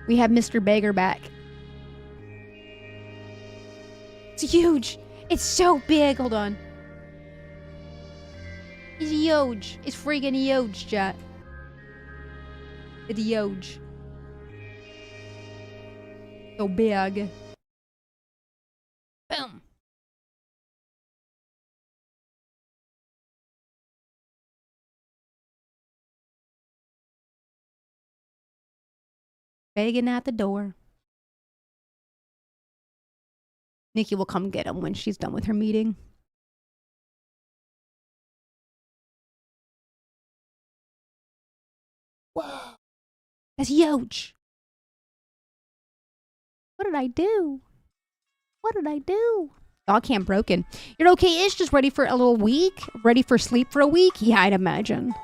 We have Mr. Beggar back. It's huge. It's so big. Hold on. It's huge. It's freaking huge, chat. It's huge. So big. Boom. Begging at the door. Nikki will come get him when she's done with her meeting. Whoa. That's huge. What did I do? What did I do? Dog camp broken. You're okay-ish? Just ready for a little week? Ready for sleep for a week? Yeah, I'd imagine.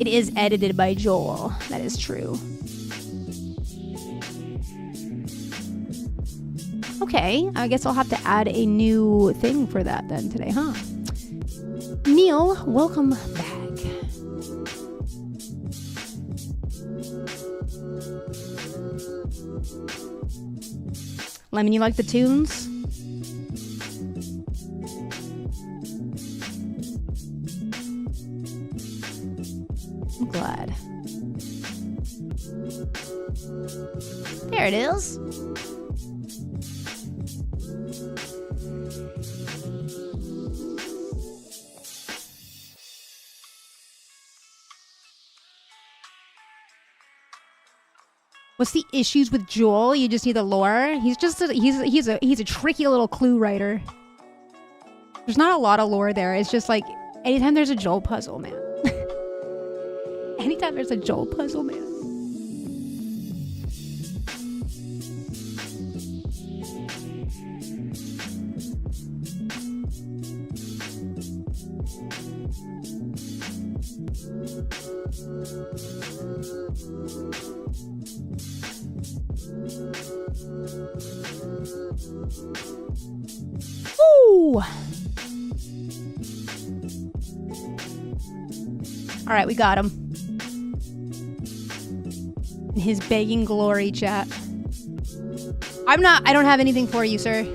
It is edited by Joel. That is true. Okay, I guess I'll have to add a new thing for that then today, huh? Neil, welcome back. Lemon, you like the tunes? I'm glad. There it is. What's the issues with Joel? You just need the lore. He's a tricky little clue writer. There's not a lot of lore there. It's just like anytime there's a Joel puzzle, man. Anytime there's a Joel puzzle, man. Ooh. All right, we got him. In his begging glory, chat. I don't have anything for you, sir.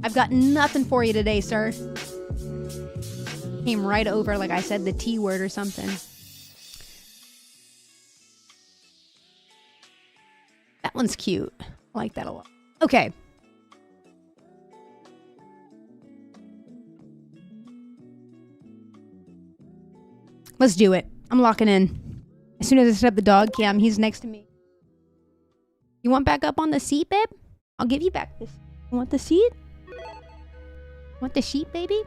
I've got nothing for you today, sir. Came right over like I said the T word or something. That one's cute. I like that a lot. Okay. Let's do it. I'm locking in. As soon as I set up the dog cam, he's next to me. You want back up on the seat, babe? I'll give you back this. You want the seat? Want the sheet, baby?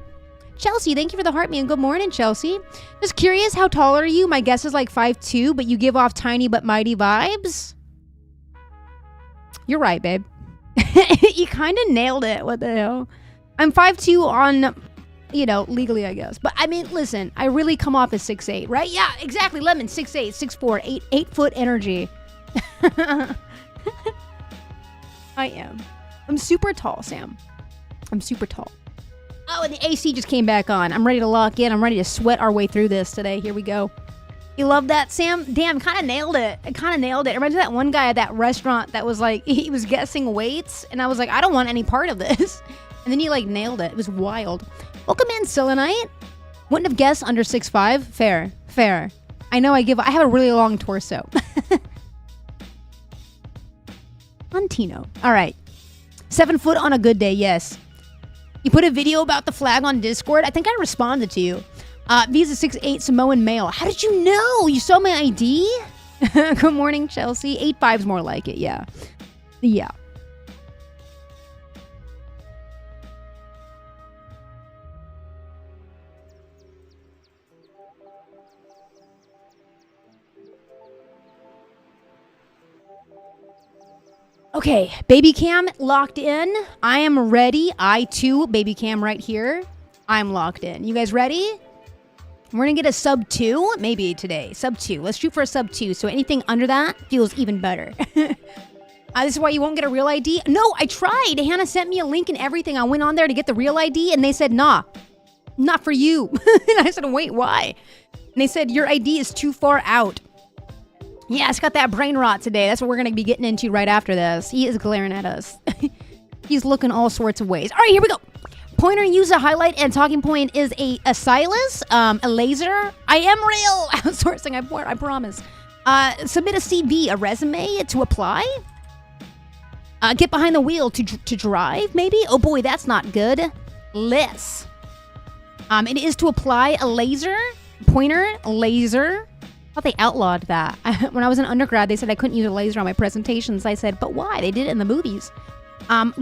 Chelsea, thank you for the heart, man. Good morning, Chelsea. Just curious, how tall are you? My guess is like 5'2", but you give off tiny but mighty vibes. You're right, babe. You kind of nailed it. What the hell? I'm 5'2" on, you know, legally, I guess. But I mean, listen, I really come off as 6'8", right? Yeah, exactly. Lemon, 6'8", 6'4", 8-foot energy. I am. I'm super tall, Sam. I'm super tall. Oh, and the AC just came back on. I'm ready to lock in. I'm ready to sweat our way through this today. Here we go. You love that, Sam? Damn, kind of nailed it. I kind of nailed it. It reminds me of that one guy at that restaurant that was like, he was guessing weights, and I was like, I don't want any part of this. And then he like nailed it. It was wild. Welcome in, Selenite. Wouldn't have guessed under 6'5". Fair, fair. I know I have a really long torso. Antino. All right. 7 foot on a good day, yes. You put a video about the flag on Discord. I think I responded to you. Visa 6'8", Samoan male. How did you know? You saw my ID? Good morning, Chelsea. 8'5's more like it, yeah. Yeah. Okay, baby cam locked in. I am ready. I too, baby cam right here. I'm locked in. You guys ready? We're gonna get a sub 2, maybe today. Sub 2. Let's shoot for a sub 2. So anything under that feels even better. This is why you won't get a real ID. No, I tried. Hannah sent me a link and everything. I went on there to get the real ID and they said, nah, not for you. And I said, wait, why? And they said, your ID is too far out. Yeah, it's got that brain rot today. That's what we're going to be getting into right after this. He is glaring at us. He's looking all sorts of ways. All right, here we go. Pointer, use a highlight, and talking point is a stylus, a laser. I am real. Outsourcing, I promise. Submit a CV, a resume to apply. Get behind the wheel to drive, maybe? Oh boy, that's not good. Less. It is to apply a laser. Pointer, laser. I thought they outlawed that. When I was an undergrad, they said I couldn't use a laser on my presentations. I said, but why? They did it in the movies.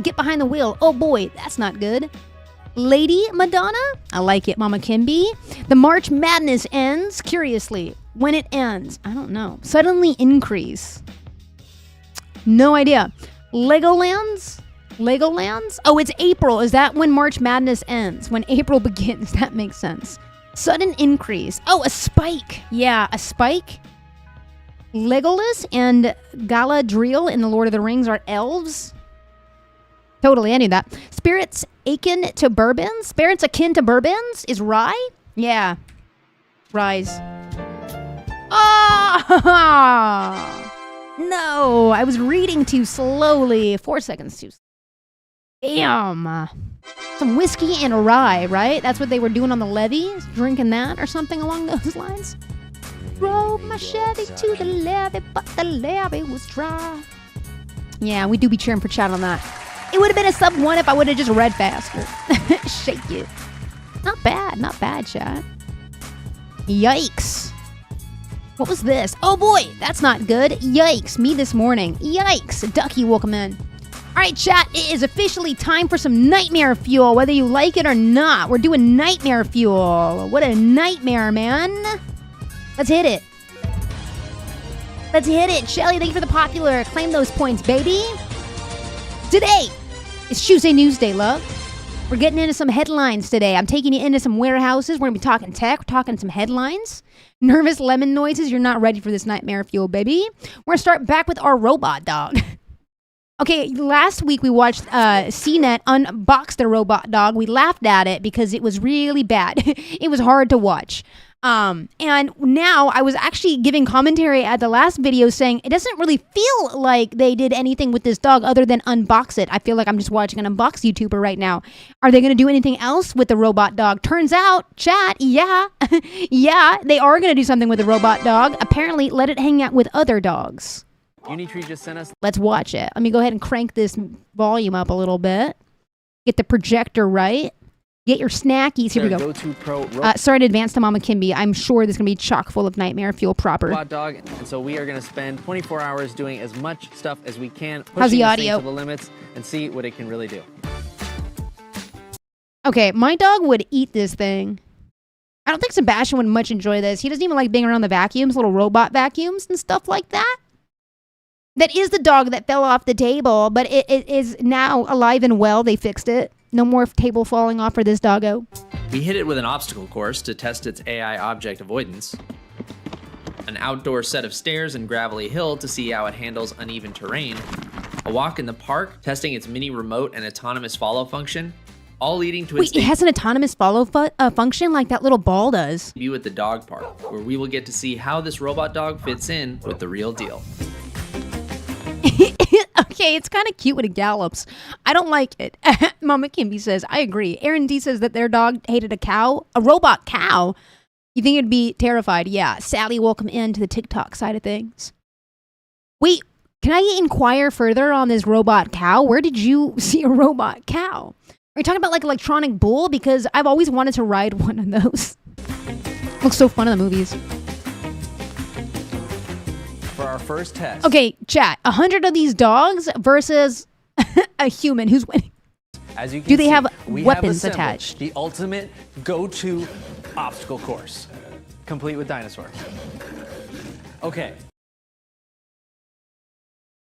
Get behind the wheel. Oh boy, that's not good. Lady Madonna. I like it, Mama Kimby. The March Madness ends. Curiously, when it ends, I don't know. Suddenly increase. No idea. Legolands? Legolands? Oh, it's April. Is that when March Madness ends? When April begins. That makes sense. Sudden increase. Oh, a spike. Yeah, a spike. Legolas and Galadriel in The Lord of the Rings are elves. Totally, I knew that. Spirits akin to bourbons. Spirits akin to bourbons is rye. Yeah. Rise. Oh! No, I was reading too slowly. 4 seconds too slow. Damn. Some whiskey and a rye, right? That's what they were doing on the levee? Drinking that or something along those lines? Drove my Chevy to the levee, but the levee was dry. Yeah, we do be cheering for chat on that. It would have been a sub 1 if I would have just read faster. Shake it. Not bad, chat. Yikes. What was this? Oh boy, that's not good. Yikes, me this morning. Yikes, Ducky woke him in. All right, chat, it is officially time for some nightmare fuel, whether you like it or not. We're doing nightmare fuel. What a nightmare, man. Let's hit it. Let's hit it. Shelly, thank you for the popular. Claim those points, baby. Today is Chewsday Newsday, love. We're getting into some headlines today. I'm taking you into some warehouses. We're going to be talking tech. We're talking some headlines. Nervous lemon noises. You're not ready for this nightmare fuel, baby. We're going to start back with our robot dog. Okay, last week we watched CNET unbox the robot dog. We laughed at it because it was really bad. It was hard to watch. And now I was actually giving commentary at the last video saying it doesn't really feel like they did anything with this dog other than unbox it. I feel like I'm just watching an unbox YouTuber right now. Are they going to do anything else with the robot dog? Turns out, chat, yeah. Yeah, they are going to do something with the robot dog. Apparently, let it hang out with other dogs. Unitree just sent us. Let's watch it. Let me go ahead and crank this volume up a little bit. Get the projector right. Get your snackies. Here we go. Sorry in advance to Mama Kimby. I'm sure this is going to be chock full of nightmare fuel proper. Robot dog, and so we are going to spend 24 hours doing as much stuff as we can. How's the pushing this audio? thing to the limits and see what it can really do. Okay, my dog would eat this thing. I don't think Sebastian would much enjoy this. He doesn't even like being around the vacuums, little robot vacuums and stuff like that. That is the dog that fell off the table, but it is now alive and well. They fixed it. No more table falling off for this doggo. We hit it with an obstacle course to test its AI object avoidance, an outdoor set of stairs and gravelly hill to see how it handles uneven terrain, a walk in the park testing its mini remote and autonomous follow function, all leading to its Wait, it has an autonomous follow function like that little ball does. debut at the dog park, where we will get to see how this robot dog fits in with the real deal. Okay, it's kind of cute when it gallops. I don't like it. Mama Kimby says, I agree. Aaron D says that their dog hated a cow. A robot cow? You think it'd be terrified? Yeah. Sally, welcome into the TikTok side of things. Wait, can I inquire further on this robot cow? Where did you see a robot cow? Are you talking about like electronic bull? Because I've always wanted to ride one of those. Looks so fun in the movies. For our first test. Okay, chat. 100 of these dogs versus a human. Who's winning? As you can Do they see, have we weapons have assembled attached? The ultimate go-to obstacle course, complete with dinosaurs. Okay.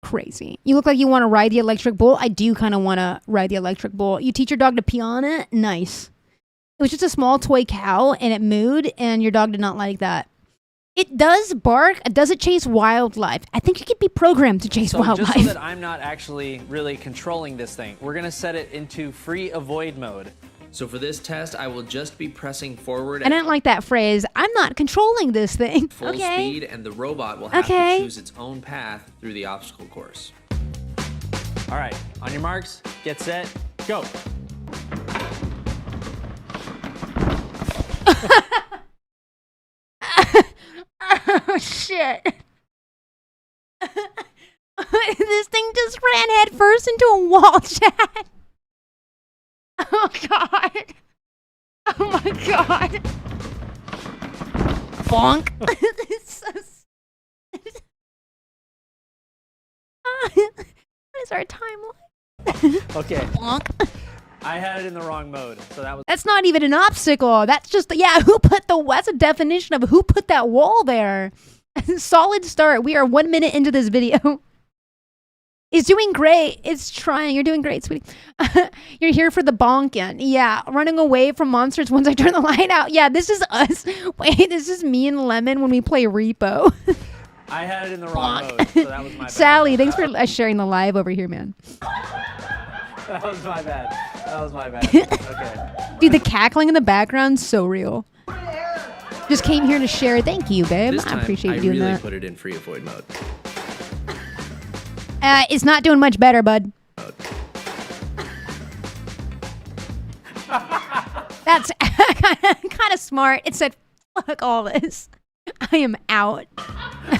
Crazy. You look like you want to ride the electric bull. I do kind of want to ride the electric bull. You teach your dog to pee on it? Nice. It was just a small toy cow and it mooed and your dog did not like that. It does bark. Does it chase wildlife? I think it could be programmed to chase wildlife. Just so that I'm not actually really controlling this thing, we're going to set it into free avoid mode. So for this test, I will just be pressing forward I didn't like that phrase. I'm not controlling this thing. full Okay. speed, and the robot will have Okay. to choose its own path through the obstacle course. All right, on your marks, get set, go. Oh, shit. This thing just ran head first into a wall, chat. Oh, God. Oh, my God. Bonk. It's so what is our timeline? Okay, Bonk. I had it in the wrong mode, so that was... That's not even an obstacle. That's just, yeah, that's a definition of who put that wall there. Solid start. We are 1 minute into this video. It's doing great. It's trying. You're doing great, sweetie. You're here for the bonkin'. Yeah, running away from monsters once I turn the light out. Yeah, this is us. Wait, this is me and Lemon when we play Repo. I had it in the wrong mode, so that was my bad. Sally, thanks for sharing the live over here, man. That was my bad. That was my bad. Okay. Dude, the cackling in the background, so real. Just came here to share. Thank you, babe. This time, I appreciate you I doing really that. put it in free avoid mode. It's not doing much better, bud. That's kind of smart. It said, fuck all this. I am out.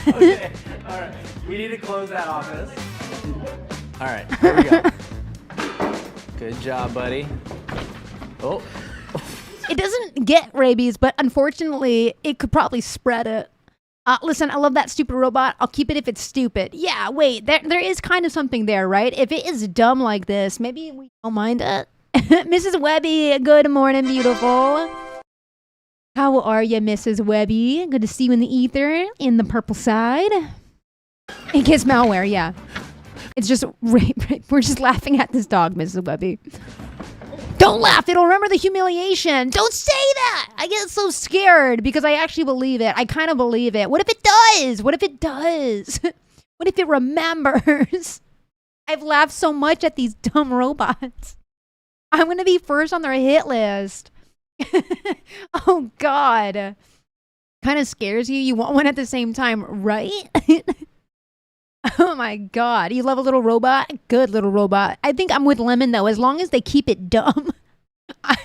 Okay. All right. We need to close that office. All right. Here we go. Good job, buddy. Oh. It doesn't get rabies, but unfortunately, it could probably spread it. Listen, I love that stupid robot. I'll keep it if it's stupid. Yeah, wait, there is kind of something there, right? If it is dumb like this, maybe we don't mind it. Mrs. Webby, good morning, beautiful. How are you, Mrs. Webby? Good to see you in the ether, in the purple side. In case malware, yeah. It's just, we're just laughing at this dog, Mrs. Webby. Don't laugh. It'll remember the humiliation. Don't say that. I get so scared because I actually believe it. I kind of believe it. What if it does? What if it does? What if it remembers? I've laughed so much at these dumb robots. I'm going to be first on their hit list. Oh, God. Kind of scares you. You want one at the same time, right? Oh my God. You love a little robot? Good little robot. I think I'm with Lemon though, as long as they keep it dumb.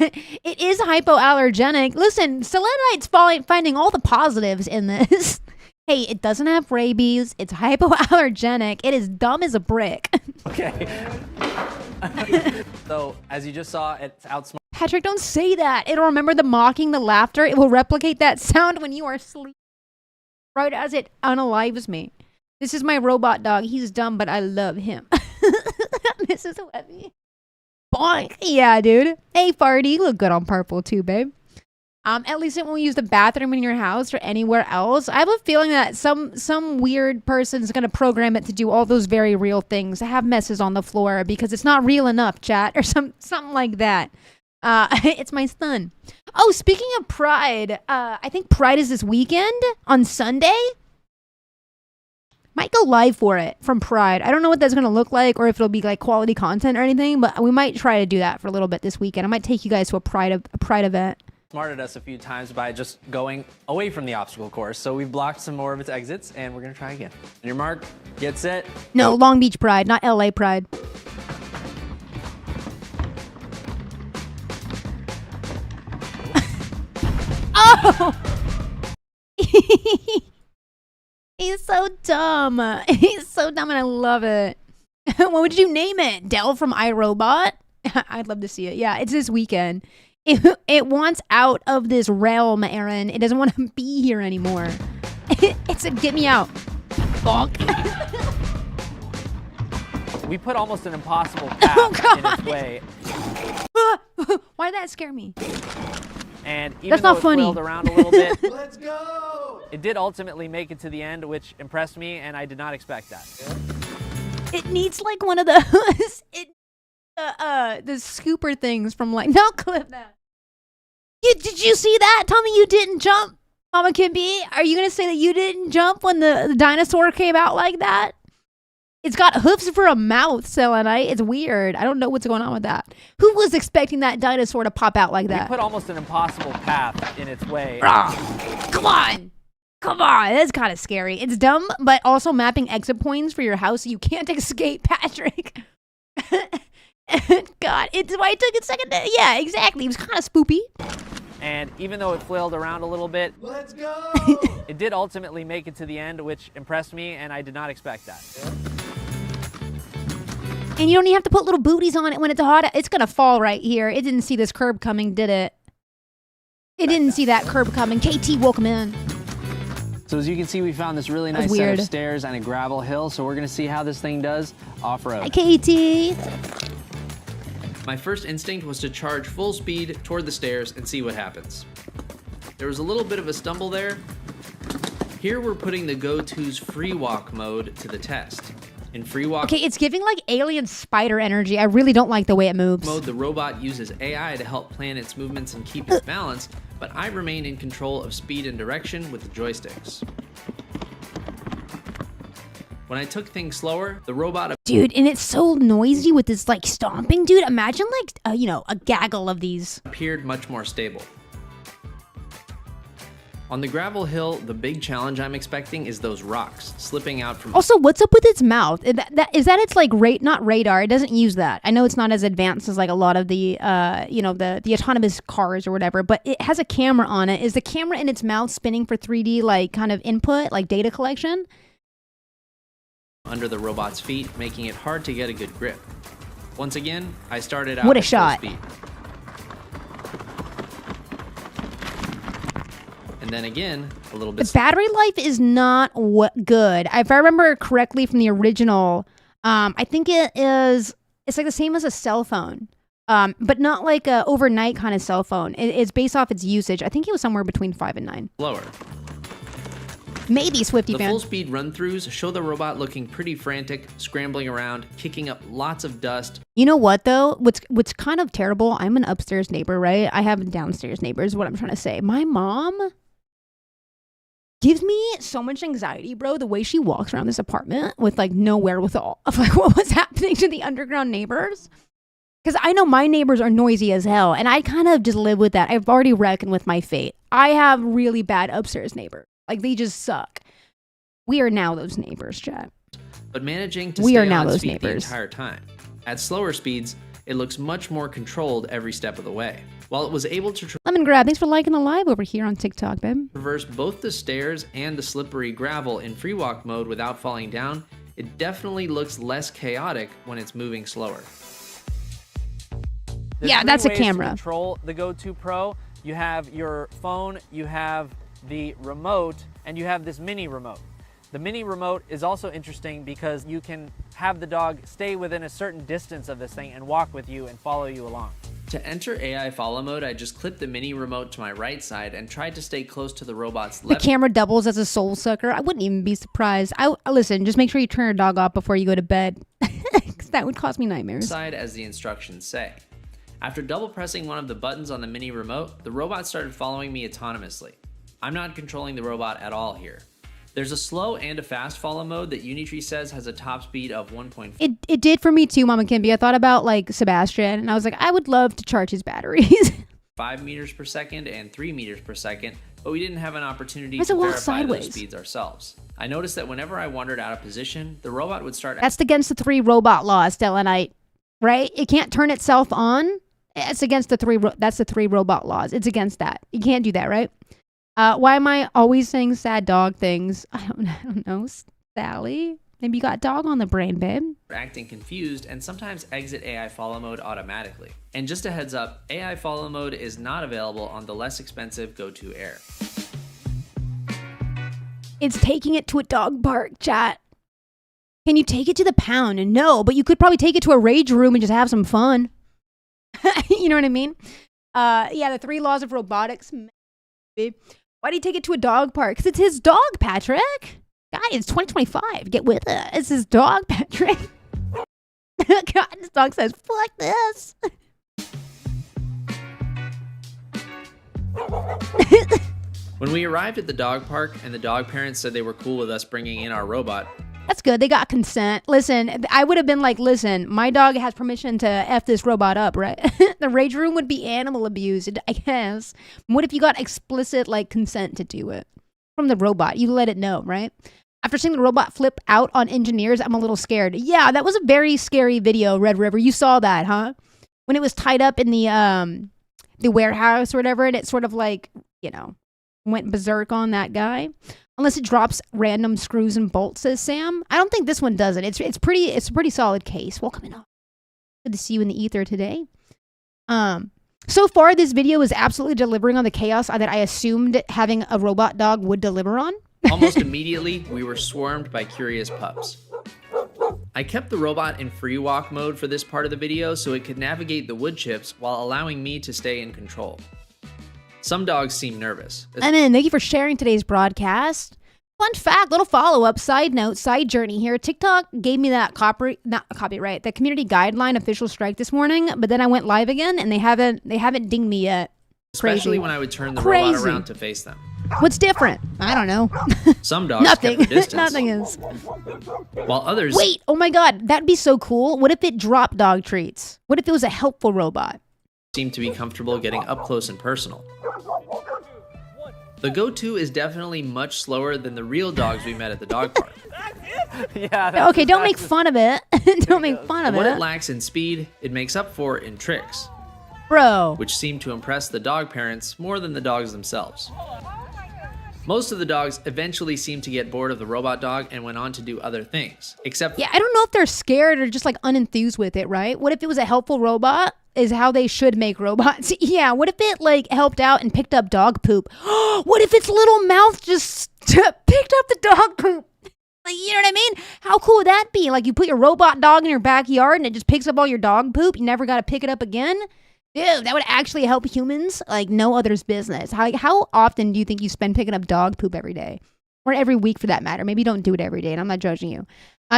It is hypoallergenic. Listen, Selenite's finding all the positives in this. Hey, it doesn't have rabies. It's hypoallergenic. It is dumb as a brick. Okay. So, as you just saw, it's outsmarted. Patrick, don't say that. It'll remember the mocking, the laughter. It will replicate that sound when you are asleep. Right as it unalives me. This is my robot dog. He's dumb, but I love him. Mrs. Webby. Boink. Yeah, dude. Hey, Farty. You look good on purple, too, babe. At least when we use the bathroom in your house or anywhere else, I have a feeling that some weird person's going to program it to do all those very real things, to have messes on the floor because it's not real enough, chat, or something like that. It's my son. Oh, speaking of Pride, I think Pride is this weekend on Sunday. Might go live for it from Pride. I don't know what that's going to look like or if it'll be like quality content or anything, but we might try to do that for a little bit this weekend. I might take you guys to a Pride event. Smarted us a few times by just going away from the obstacle course. So we've blocked some more of its exits, and we're going to try again. On your mark, get set. No, Long Beach Pride, not LA Pride. Oh! He's so dumb. He's so dumb and I love it. What would you name it? Dell from iRobot? I'd love to see it. Yeah, it's this weekend. It wants out of this realm, Aaron. It doesn't want to be here anymore. It said, get me out. Bonk. We put almost an impossible path in its way. Why did that scare me? And even That's though not it funny. flailed around a little bit, Let's go! it did ultimately make it to the end, which impressed me, and I did not expect that. It needs like one of those the scooper things from like no clip that. Did you see that? Tell me you didn't jump, Mama Kimby. Are you gonna say that you didn't jump when the dinosaur came out like that? It's got hoofs for a mouth, Selenite. It's weird. I don't know what's going on with that. Who was expecting that dinosaur to pop out like We that? put almost an impossible path in its way. Come on. Come on. That's kind of scary. It's dumb, but also mapping exit points for your house so you can't escape, Patrick. God, it's why it took a second to, yeah, exactly. It was kind of spoopy. And even though it flailed around a little bit, Let's go! it did ultimately make it to the end, which impressed me, and I did not expect that. And you don't even have to put little booties on it when it's hot. It's going to fall right here. It didn't see this curb coming, did it? It didn't see that curb coming. KT, welcome in. So as you can see, we found this really nice set of stairs and a gravel hill, so we're going to see how this thing does off-road. Hi, KT. My first instinct was to charge full speed toward the stairs and see what happens. There was a little bit of a stumble there. Here we're putting the Go-To's free walk mode to the test. In free walk Okay, it's giving like alien spider energy. I really don't like the way it moves. mode, the robot uses AI to help plan its movements and keep its balance, but I remain in control of speed and direction with the joysticks. When I took things slower, the robot Dude, and it's so noisy with this like stomping. Dude, imagine like, a gaggle of these. appeared much more stable. On the gravel hill, the big challenge I'm expecting is those rocks slipping out from Also, what's up with its mouth? Is that it's like not radar? It doesn't use that. I know it's not as advanced as like a lot of the the autonomous cars or whatever, but it has a camera on it. Is the camera in its mouth spinning for 3D like kind of input, like data collection? under the robot's feet, making it hard to get a good grip. Once again, I started out What a at full shot. speed. and then again, a little bit The battery life is not good. If I remember correctly from the original, I think it's like the same as a cell phone. But not like a overnight kind of cell phone. It's based off its usage. I think it was somewhere between 5 and 9. slower. Maybe Swifty The fan. full-speed run-throughs show the robot looking pretty frantic, scrambling around, kicking up lots of dust. You know what though? What's kind of terrible? I'm an upstairs neighbor, right? I have downstairs neighbors. What I'm trying to say, my mom gives me so much anxiety, bro. The way she walks around this apartment with like no wherewithal of like what was happening to the underground neighbors. Because I know my neighbors are noisy as hell, and I kind of just live with that. I've already reckoned with my fate. I have really bad upstairs neighbors. Like, they just suck. We are now those neighbors, chat. But managing to We stay are now on those speed neighbors. the entire time. At slower speeds, it looks much more controlled every step of the way. While it was able to Lemon Grab, thanks for liking the live over here on TikTok, babe. traverse both the stairs and the slippery gravel in free walk mode without falling down, it definitely looks less chaotic when it's moving slower. There's Yeah, three that's a ways to camera. control the Go2 Pro. You have your phone, you have the remote, and you have this mini remote. The mini remote is also interesting because you can have the dog stay within a certain distance of this thing and walk with you and follow you along. To enter AI follow mode, I just clipped the mini remote to my right side and tried to stay close to the robot's The left camera doubles as a soul sucker. I wouldn't even be surprised. Listen, just make sure you turn your dog off before you go to bed. 'Cause that would cause me nightmares. side as the instructions say. After double pressing one of the buttons on the mini remote, the robot started following me autonomously. I'm not controlling the robot at all here. There's a slow and a fast follow mode that Unitree says has a top speed of 1.5 It did for me too, Mama Kimby. I thought about like Sebastian, and I was like, I would love to charge his batteries. meters per second and 3 meters per second, but we didn't have an opportunity Why's to it walk verify those sideways? speeds ourselves. I noticed that whenever I wandered out of position, the robot would start That's against the 3 robot laws, Delanite. Right? It can't turn itself on. It's against the 3. That's the 3 robot laws. It's against that. You can't do that, right? Why am I always saying sad dog things? I don't know, Sally. Maybe you got dog on the brain, babe. acting confused and sometimes exit AI follow mode automatically. And just a heads up, AI follow mode is not available on the less expensive Go2 Air. It's taking it to a dog park, chat. Can you take it to the pound? No, but you could probably take it to a rage room and just have some fun. You know what I mean? Yeah, the 3 laws of robotics. Why do you take it to a dog park? Because it's his dog, Patrick. Guys, it's 2025. Get with it. It's his dog, Patrick. God, this dog says, fuck this. When we arrived at the dog park and the dog parents said they were cool with us bringing in our robot, That's good. They got consent. Listen, I would have been like, listen, my dog has permission to F this robot up, right? The rage room would be animal abuse, I guess. What if you got explicit like consent to do it from the robot? You let it know, right? After seeing the robot flip out on engineers, I'm a little scared. Yeah, that was a very scary video, Red River. You saw that, huh? When it was tied up in the warehouse or whatever, and it sort of like, you know, went berserk on that guy. Unless it drops random screws and bolts, says Sam. I don't think this one does it. It's a pretty solid case. Welcome in. Good to see you in the ether today. So far, this video is absolutely delivering on the chaos that I assumed having a robot dog would deliver on. almost immediately we were swarmed by curious pups. I kept the robot in free walk mode for this part of the video so it could navigate the wood chips while allowing me to stay in control. Some dogs seem nervous. I'm in. Thank you for sharing today's broadcast. Fun fact, little follow-up, side note, side journey here. TikTok gave me that that community guideline official strike this morning, but then I went live again and they haven't dinged me yet. Especially Crazy. when I would turn the Crazy. robot around to face them. What's different? I don't know. Some dogs Nothing. kept their distance, Nothing is. while others Wait, oh my God, that'd be so cool. What if it dropped dog treats? What if it was a helpful robot? seemed to be comfortable getting up close and personal. The Go2 is definitely much slower than the real dogs we met at the dog park. Yeah. Okay, don't make fun of it. Don't make fun of What it it. lacks in speed, it makes up for in tricks, Bro. which seem to impress the dog parents more than the dogs themselves. Most of the dogs eventually seemed to get bored of the robot dog and went on to do other things, except Yeah, I don't know if they're scared or just like unenthused with it, right? What if it was a helpful robot? is how they should make robots. Yeah, what if it like helped out and picked up dog poop? What if its little mouth just picked up the dog poop? Like, you know what I mean? How cool would that be? Like, you put your robot dog in your backyard and it just picks up all your dog poop. You never got to pick it up again. Dude, that would actually help humans like no other's business. How often do you think you spend picking up dog poop every day? Or every week for that matter. Maybe you don't do it every day, and I'm not judging you.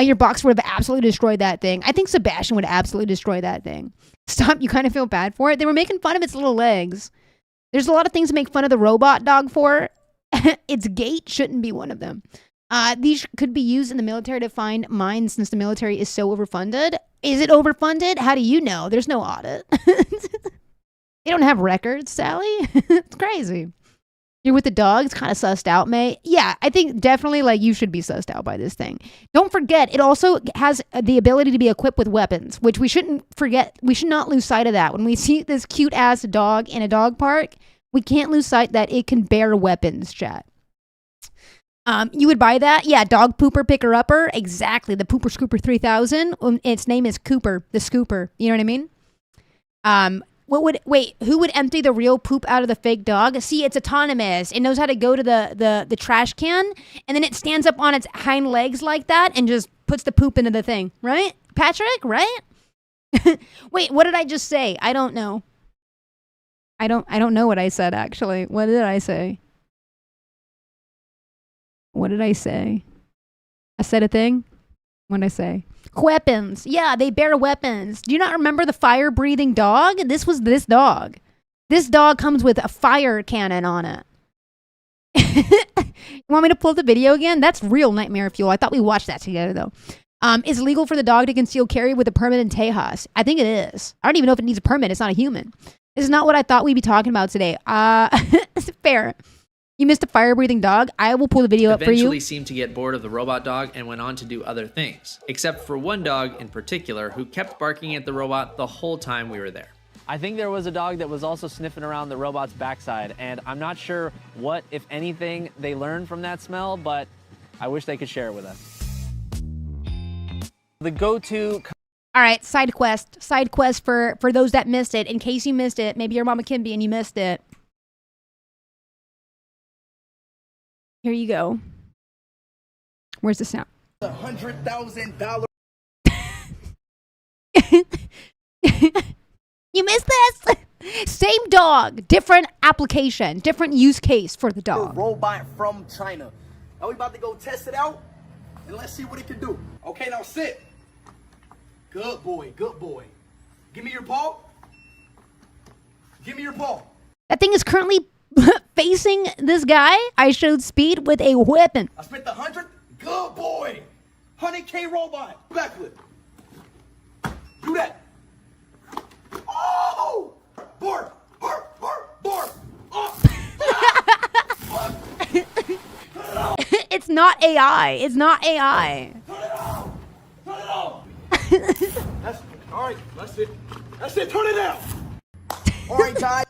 Your box would have absolutely destroyed that thing. I think Sebastian would absolutely destroy that thing. Stop, you kind of feel bad for it. They were making fun of its little legs. There's a lot of things to make fun of the robot dog for. Its gait shouldn't be one of them. These could be used in the military to find mines since the military is so overfunded. Is it overfunded? How do you know? There's no audit. They don't have records, Sally. It's crazy. You're with the dog. It's kind of sussed out, May. Yeah, I think definitely like you should be sussed out by this thing. Don't forget, it also has the ability to be equipped with weapons, which we shouldn't forget. We should not lose sight of that. When we see this cute ass dog in a dog park, we can't lose sight that it can bear weapons, chat. You would buy that? Yeah, dog pooper picker upper. Exactly. The Pooper Scooper 3000. Its name is Cooper, the Scooper. You know what I mean? Who would empty the real poop out of the fake dog? See, it's autonomous. It knows how to go to the trash can, and then it stands up on its hind legs like that and just puts the poop into the thing. Right? Patrick, right? Wait, what did I just say? I don't know. I don't know what I said, actually. What did I say? What did I say? I said a thing? What did I say? Weapons. Yeah, they bear weapons. Do you not remember the fire-breathing dog? This was this dog. This dog comes with a fire cannon on it. You want me to pull up the video again? That's real nightmare fuel. I thought we watched that together, though. Is it legal for the dog to conceal carry with a permit in Tejas? I think it is. I don't even know if it needs a permit. It's not a human. This is not what I thought we'd be talking about today. Fair. You missed a fire-breathing dog? I will pull the video up for you. Eventually seemed to get bored of the robot dog and went on to do other things, except for one dog in particular who kept barking at the robot the whole time we were there. I think there was a dog that was also sniffing around the robot's backside, and I'm not sure what, if anything, they learned from that smell, but I wish they could share it with us. The go-to... All right, side quest for those that missed it. In case you missed it, maybe you're Mama Kimby and you missed it. Here you go. Where's the sound? $100,000. You missed this? Same dog, different application, different use case for the dog. Robot from China. Now we about to go test it out and let's see what it can do. Okay, now sit. Good boy, good boy. Give me your paw. Give me your paw. That thing is currently facing this guy. I showed speed with a weapon. I spent the 100. Good boy. 100K robot. Backflip. Do that. Oh! Board. Board. Oh. It's not AI. It's not AI. Turn it off. That's all right. That's it. Turn it down. All right, guys.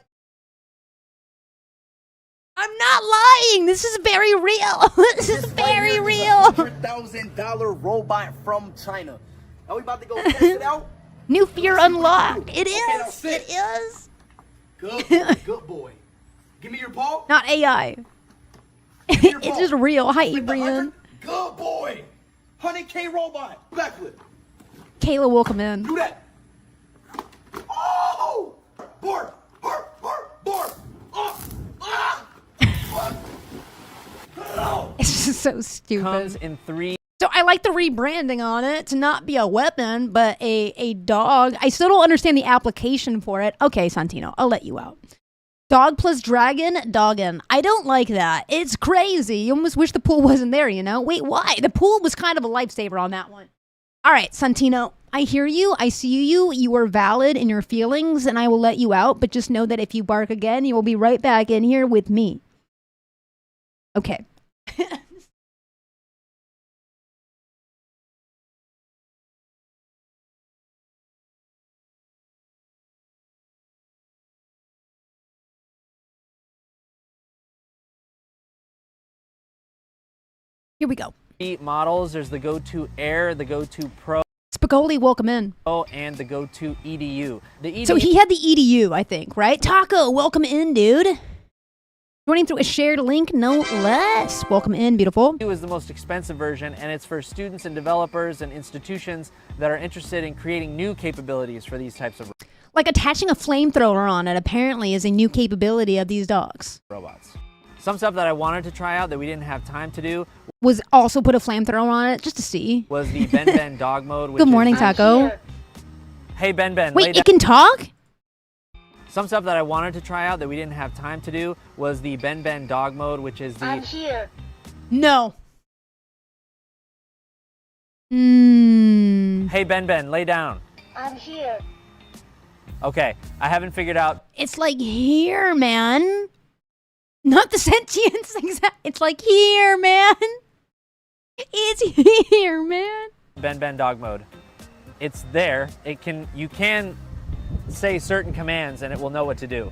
I'm not lying. This is very real. This is very real. $100,000 robot from China. Now we about to go test it out. New fear unlocked. It Okay, now is. sit. It is. Good boy. Give me your paw. Not AI. Give me your It's paw. just real. Hi, Split the Brian. 100. Good boy. 100K robot. Backflip. Kayla will come in. Do that. Oh! Board. Oh! Ah! It's just so stupid. Comes in 3 So I like the rebranding on it to not be a weapon, but a dog. I still don't understand the application for it. Okay, Santino, I'll let you out. Dog plus dragon, doggin. I don't like that. It's crazy. You almost wish the pool wasn't there, you know? Wait, why? The pool was kind of a lifesaver on that one. All right, Santino, I hear you. I see you. You are valid in your feelings, and I will let you out. But just know that if you bark again, you will be right back in here with me. Okay. Here we go. models. There's the Go-To Air, the Go-To Pro. It's Picoli, welcome in. and the go-to EDU. The EDU So he had the EDU, I think, right? Taco, welcome in, dude. Joining through a shared link, no less. Welcome in, beautiful. is the most expensive version, and it's for students and developers and institutions that are interested in creating new capabilities for these types of Like attaching a flamethrower on it apparently is a new capability of these dogs. robots. Some stuff that I wanted to try out that we didn't have time to do Was also put a flamethrower on it just to see. was the Ben Ben dog mode. Which Good morning, is, Taco. Hey Ben Ben, lay Wait, down. it can talk? Some stuff that I wanted to try out that we didn't have time to do was the Ben Ben dog mode, which is the No. Hey Ben Ben, lay down. I'm here. Okay, I haven't figured out. It's like here, man. Not the sentience. It's like here, man. It's here, man. Ben Ben dog mode. It's there. You can say certain commands and it will know what to do.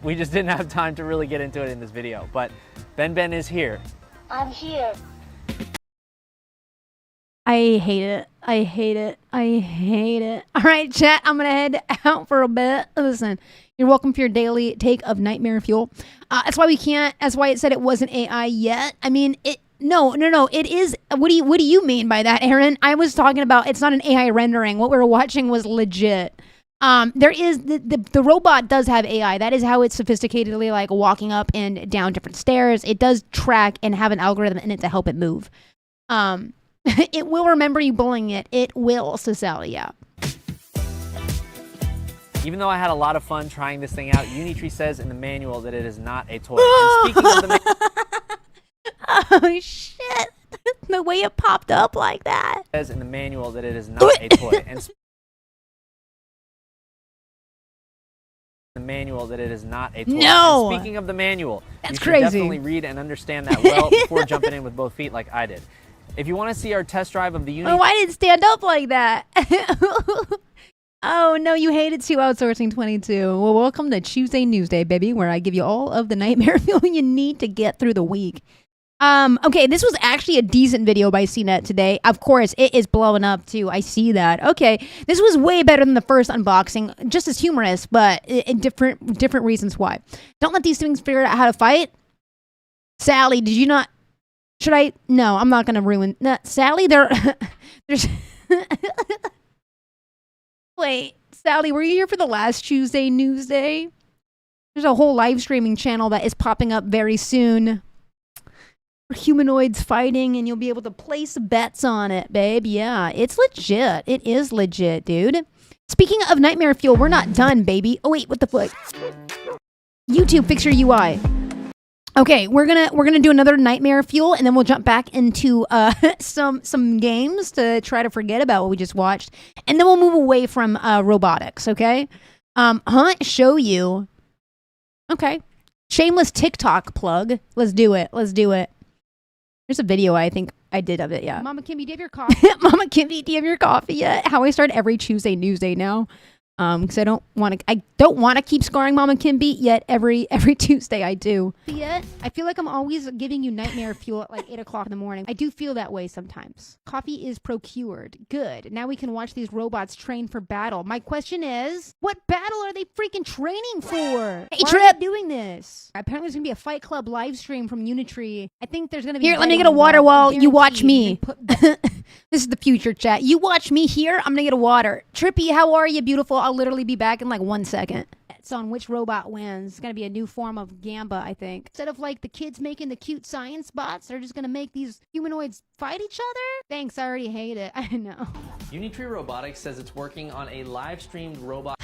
We just didn't have time to really get into it in this video, but Ben Ben is here. I'm here. I hate it. I hate it. I hate it. All right, chat, I'm going to head out for a bit. Listen, you're welcome for your daily take of Nightmare Fuel. That's why it said it wasn't AI yet. I mean, no, it is. What do you mean by that, Aaron? I was talking about it's not an AI rendering. What we were watching was legit. There is, the robot does have AI. That is how it's sophisticatedly like walking up and down different stairs. It does track and have an algorithm in it to help it move. It will remember you bullying it. It will, so Sally, yeah. Even though I had a lot of fun trying this thing out, Unitree says in the manual that it is not a toy. And speaking of the Oh, shit. The way it popped up like that. says in the manual that it is not a toy. And the manual that it is not a toy. No! And speaking of the manual, That's you should crazy. definitely read and understand that well before jumping in with both feet like I did. If you want to see our test drive of the Unitree, Oh, why did it stand up like that? Oh, no, you hated to outsourcing 22. Well, welcome to Chewsday Newsday, baby, where I give you all of the nightmare fuel you need to get through the week. Okay, this was actually a decent video by CNET today. Of course, it is blowing up too. I see that. Okay, this was way better than the first unboxing. Just as humorous, but in different reasons why. Don't let these things figure out how to fight. Sally, did you not? Should I? No, I'm not going to ruin. No, Sally, there's. Wait, Sally, were you here for the last Chewsday Newsday? There's a whole live streaming channel that is popping up very soon. For humanoids fighting, and you'll be able to place bets on it, babe. Yeah, it's legit. It is legit, dude. Speaking of Nightmare Fuel, we're not done, baby. Oh wait, what the fuck? YouTube, fix your UI. Okay, we're gonna do another Nightmare Fuel, and then we'll jump back into some games to try to forget about what we just watched, and then we'll move away from robotics. Okay, show you. Okay, shameless TikTok plug. Let's do it. Let's do it. There's a video I think I did of it. Yeah. Mama Kimby, do you have your coffee? Mama Kimby, do you have your coffee yet? How I start every Chewsday Newsday now. Because I don't want to keep scoring Mama Kimby, yet every Tuesday I do. Yet I feel like I'm always giving you nightmare fuel at like 8 o'clock in the morning. I do feel that way sometimes. Coffee is procured. Good. Now we can watch these robots train for battle. My question is, what battle are they freaking training for? Hey, Trip, are they doing this? Apparently there's gonna be a Fight Club live stream from Unitree. I think there's gonna be. Here, let me get a water while you watch me. This is the future, chat. You watch me here. I'm gonna get a water. Trippy, how are you, beautiful? I'll literally be back in like 1 second. It's on which robot wins. It's gonna be a new form of Gamba, I think. Instead of like the kids making the cute science bots, they're just gonna make these humanoids fight each other? Thanks, I already hate it. I know. Unitree Robotics says it's working on a live-streamed robot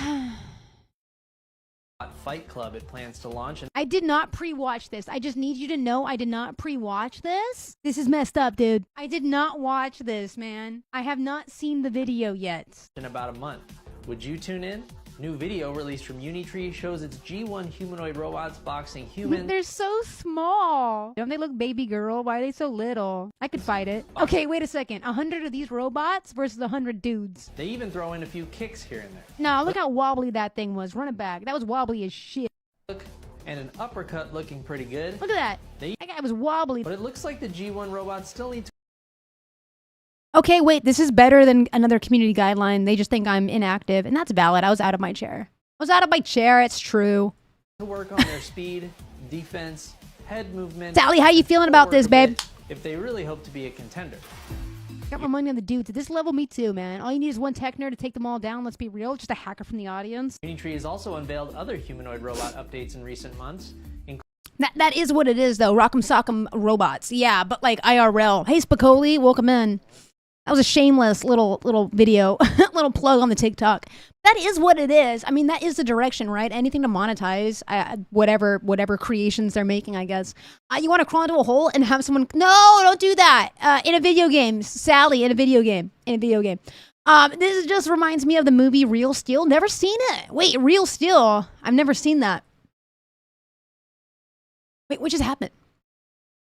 Fight Club it plans to launch. I did not pre-watch this. I just need you to know I did not pre-watch this. This is messed up, dude. I did not watch this, man. I have not seen the video yet. In about a month. Would you tune in? New video released from Unitree shows its G1 humanoid robots boxing humans. They're so small. Don't they look baby girl? Why are they so little? I could fight it. Okay, wait a second. 100 of these robots versus 100 dudes. They even throw in a few kicks here and there. No, look how wobbly that thing was. Run it back. That was wobbly as shit. Look, and an uppercut looking pretty good. Look at that. That guy was wobbly. But it looks like the G1 robots still need to Okay, wait, this is better than another community guideline. They just think I'm inactive, and that's valid. I was out of my chair. It's true. To work on their speed, defense, head movement. Sally, how you feeling about this, babe? If they really hope to be a contender. Got my money on the dudes. At this level, me too, man. All you need is one tech nerd to take them all down. Let's be real. Just a hacker from the audience. Tree has also unveiled other humanoid robot updates in recent months. That is what it is, though. Rock'em sock'em robots. Yeah, but like IRL. Hey, Spicoli, welcome in. That was a shameless little video, little plug on the TikTok. That is what it is. I mean, that is the direction, right? Anything to monetize, whatever creations they're making, I guess. You want to crawl into a hole and have someone? No, don't do that. In a video game, Sally. In a video game. This just reminds me of the movie Real Steel. Never seen it. Wait, Real Steel. I've never seen that. Wait, what just happened?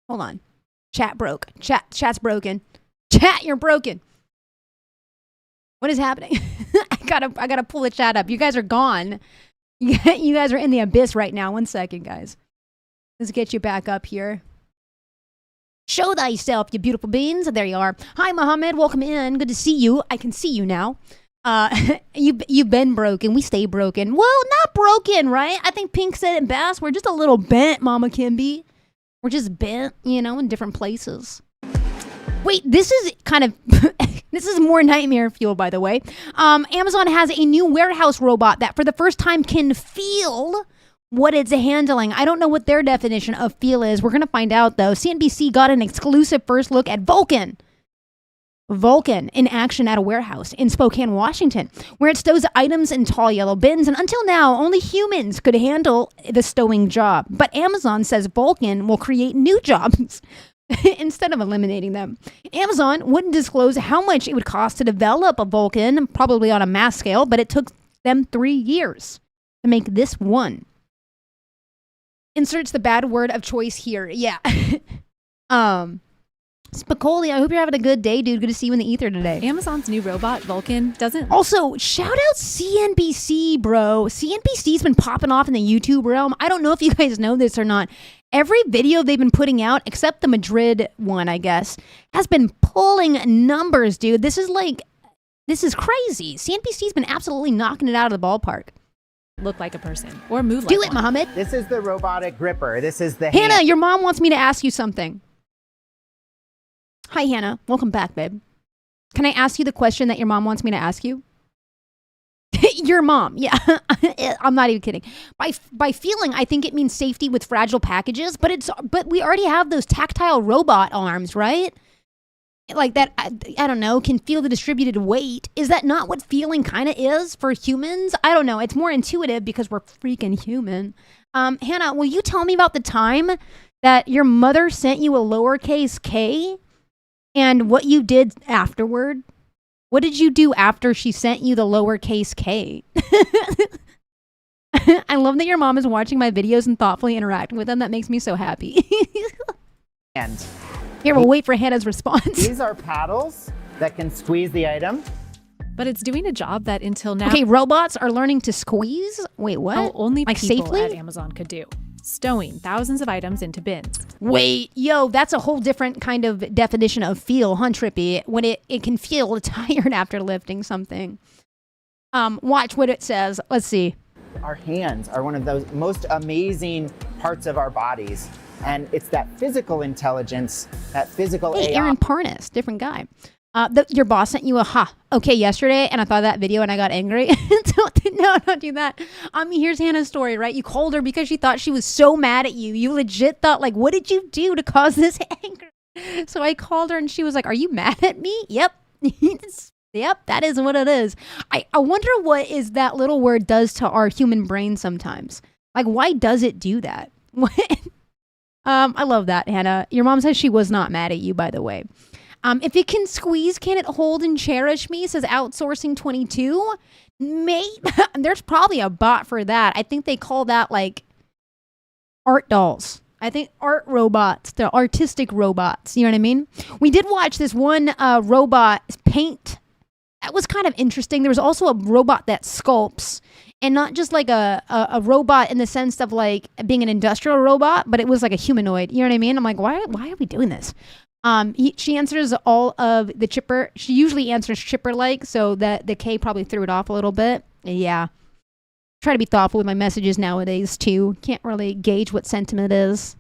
Hold on. Chat broke. Chat's broken. Chat, you're broken. What is happening? I gotta pull the chat up. You guys are gone. You guys are in the abyss right now. 1 second, guys. Let's get you back up here. Show thyself, you beautiful beings. There you are. Hi, Mohammed. Welcome in. Good to see you. I can see you now. You've been broken. We stay broken. Well, not broken, right? I think Pink said it best. We're just a little bent, Mama Kimby. We're just bent, in different places. Wait, this is kind of... This is more nightmare fuel, by the way. Amazon has a new warehouse robot that for the first time can feel what it's handling. I don't know what their definition of feel is. We're going to find out, though. CNBC got an exclusive first look at Vulcan. Vulcan in action at a warehouse in Spokane, Washington, where it stows items in tall yellow bins. And until now, only humans could handle the stowing job. But Amazon says Vulcan will create new jobs instead of eliminating them. Amazon wouldn't disclose how much it would cost to develop a Vulcan, probably on a mass scale, but it took them 3 years to make this one. Inserts the bad word of choice here. Yeah. Spicoli, I hope you're having a good day, dude. Good to see you in the ether today. Amazon's new robot, Vulcan, doesn't... Also, shout out CNBC, bro. CNBC's been popping off in the YouTube realm. I don't know if you guys know this or not. Every video they've been putting out, except the Madrid one, I guess, has been pulling numbers, dude. This is crazy. CNBC's been absolutely knocking it out of the ballpark. Look like a person or move like Do it, one. Mohammed. This is the robotic gripper. This is the Hannah, your mom wants me to ask you something. Hi, Hannah. Welcome back, babe. Can I ask you the question that your mom wants me to ask you? Your mom, yeah. I'm not even kidding. By feeling, I think it means safety with fragile packages, but we already have those tactile robot arms, right? Like that, I don't know, can feel the distributed weight. Is that not what feeling kind of is for humans? I don't know. It's more intuitive because we're freaking human. Hannah, will you tell me about the time that your mother sent you a lowercase k and what you did afterward? What did you do after she sent you the lowercase k? I love that your mom is watching my videos and thoughtfully interacting with them. That makes me so happy. And here, we'll wait for Hannah's response. these are paddles that can squeeze the item. But it's doing a job that until now... Okay, robots are learning to squeeze? Wait, what? How only like people safely? at Amazon could do. Stowing thousands of items into bins. Wait, yo, that's a whole different kind of definition of feel, huh, Trippy? When it can feel tired after lifting something. Watch what it says. Let's see. Our hands are one of those most amazing parts of our bodies. And it's that physical intelligence, that physical Hey, AI. Aaron Parnas, different guy. Your boss sent you a okay yesterday, and I thought that video and I got angry. Don't do that. Here's Hannah's story, right? You called her because she thought she was so mad at you. You legit thought, like, what did you do to cause this anger? So I called her and she was like, are you mad at me? Yep. Yep, that is what it is. I wonder what is that little word does to our human brain sometimes. Like, why does it do that? I love that, Hannah. Your mom says she was not mad at you, by the way. If it can squeeze, can it hold and cherish me? Says Outsourcing 22. Mate, there's probably a bot for that. I think they call that like art dolls. I think art robots, the artistic robots. You know what I mean? We did watch this one robot paint. That was kind of interesting. There was also a robot that sculpts. And not just like a robot in the sense of like being an industrial robot, but it was like a humanoid. You know what I mean? I'm like, why are we doing this? She answers all of the chipper. She usually answers chipper like, so that the K probably threw it off a little bit. Yeah. Try to be thoughtful with my messages nowadays too. Can't really gauge what sentiment is.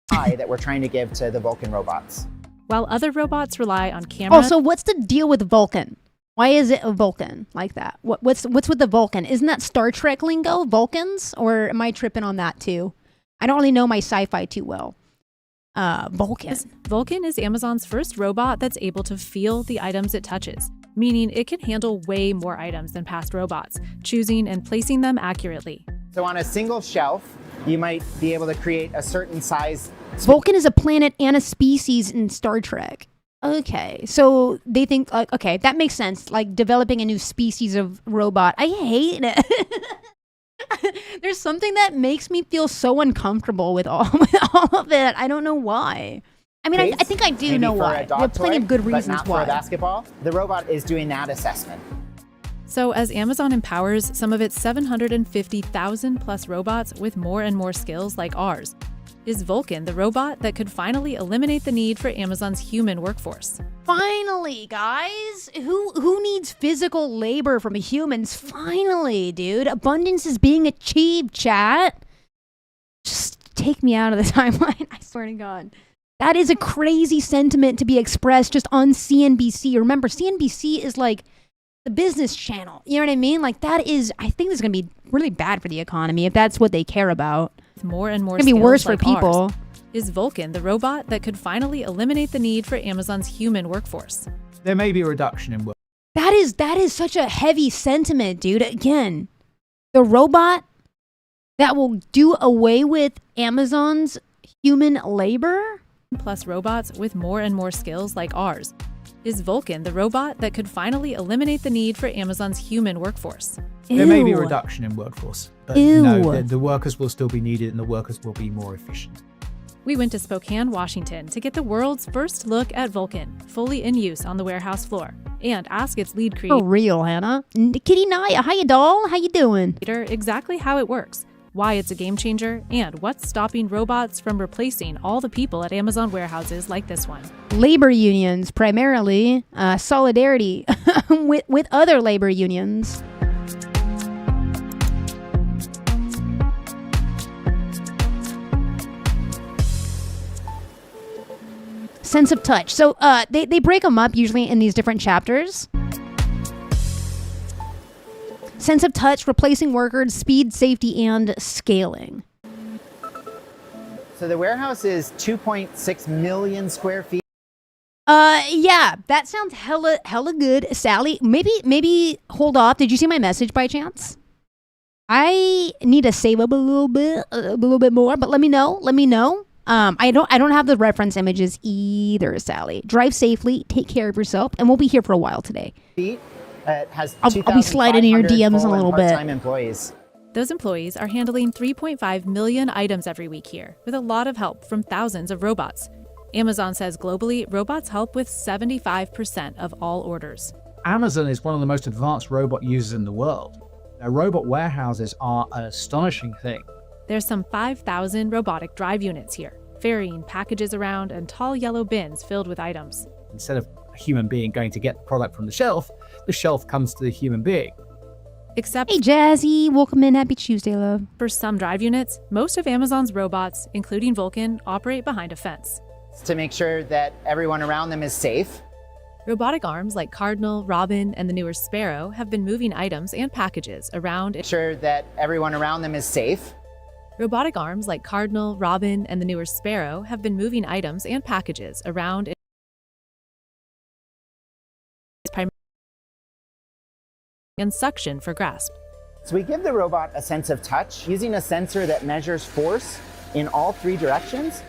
That we're trying to give to the Vulcan robots. While other robots rely on camera. Also, what's the deal with Vulcan? Why is it a Vulcan like that? What's with the Vulcan? Isn't that Star Trek lingo, Vulcans? Or am I tripping on that too? I don't really know my sci-fi too well. Vulcan. Vulcan is Amazon's first robot that's able to feel the items it touches, meaning it can handle way more items than past robots, choosing and placing them accurately. So on a single shelf, you might be able to create a certain size. Vulcan is a planet and a species in Star Trek. Okay, so they think, okay, that makes sense. Like developing a new species of robot. I hate it. There's something that makes me feel so uncomfortable with all of it. I don't know why. I mean, I think I do know why. There are plenty of good reasons but not why. For a basketball, the robot is doing that assessment. So as Amazon empowers some of its 750,000 plus robots with more and more skills like ours, is Vulcan the robot that could finally eliminate the need for Amazon's human workforce? Finally, guys. Who needs physical labor from humans? Finally, dude. Abundance is being achieved, chat. Just take me out of the timeline. I swear to God. That is a crazy sentiment to be expressed just on CNBC. Remember, CNBC is like the business channel. You know what I mean? Like that is, I think this is going to be really bad for the economy if that's what they care about. With more and more it's going to be worse like for people. Ours, is Vulcan the robot that could finally eliminate the need for Amazon's human workforce? There may be a reduction in work. That is such a heavy sentiment, dude. Again, the robot that will do away with Amazon's human labor? Plus robots with more and more skills like ours. Is Vulcan the robot that could finally eliminate the need for Amazon's human workforce? There may be a reduction in workforce, but no, the workers will still be needed and the workers will be more efficient. We went to Spokane, Washington to get the world's first look at Vulcan, fully in use on the warehouse floor, and ask its lead creator. For real, Hannah. Kitty Naya, hi, doll. How you doing? Exactly how it works, why it's a game changer, and what's stopping robots from replacing all the people at Amazon warehouses like this one. Labor unions, primarily. Solidarity with other labor unions. Sense of touch. So they break them up usually in these different chapters. Sense of touch, replacing workers, speed, safety, and scaling. So the warehouse is 2.6 million square feet. Yeah, that sounds hella good. Sally, maybe hold off. Did you see my message by chance? I need to save up a little bit more, but let me know. I don't have the reference images either, Sally. Drive safely, take care of yourself, and we'll be here for a while today. I'll be sliding in your DMs a little bit. Employees. Those employees are handling 3.5 million items every week here, with a lot of help from thousands of robots. Amazon says globally, robots help with 75% of all orders. Amazon is one of the most advanced robot users in the world. Their robot warehouses are an astonishing thing. There's some 5,000 robotic drive units here, ferrying packages around and tall yellow bins filled with items. Instead of a human being going to get the product from the shelf comes to the human being. Except, hey Jazzy, welcome in, happy Tuesday, love. For some drive units, most of Amazon's robots, including Vulcan, operate behind a fence. To make sure that everyone around them is safe. Robotic arms like Cardinal, Robin, and the newer Sparrow have been moving items and packages around. Ensure that everyone around them is safe. Robotic arms like Cardinal, Robin, and the newer Sparrow have been moving items and packages around and suction for grasp. So we give the robot a sense of touch using a sensor that measures force in all three directions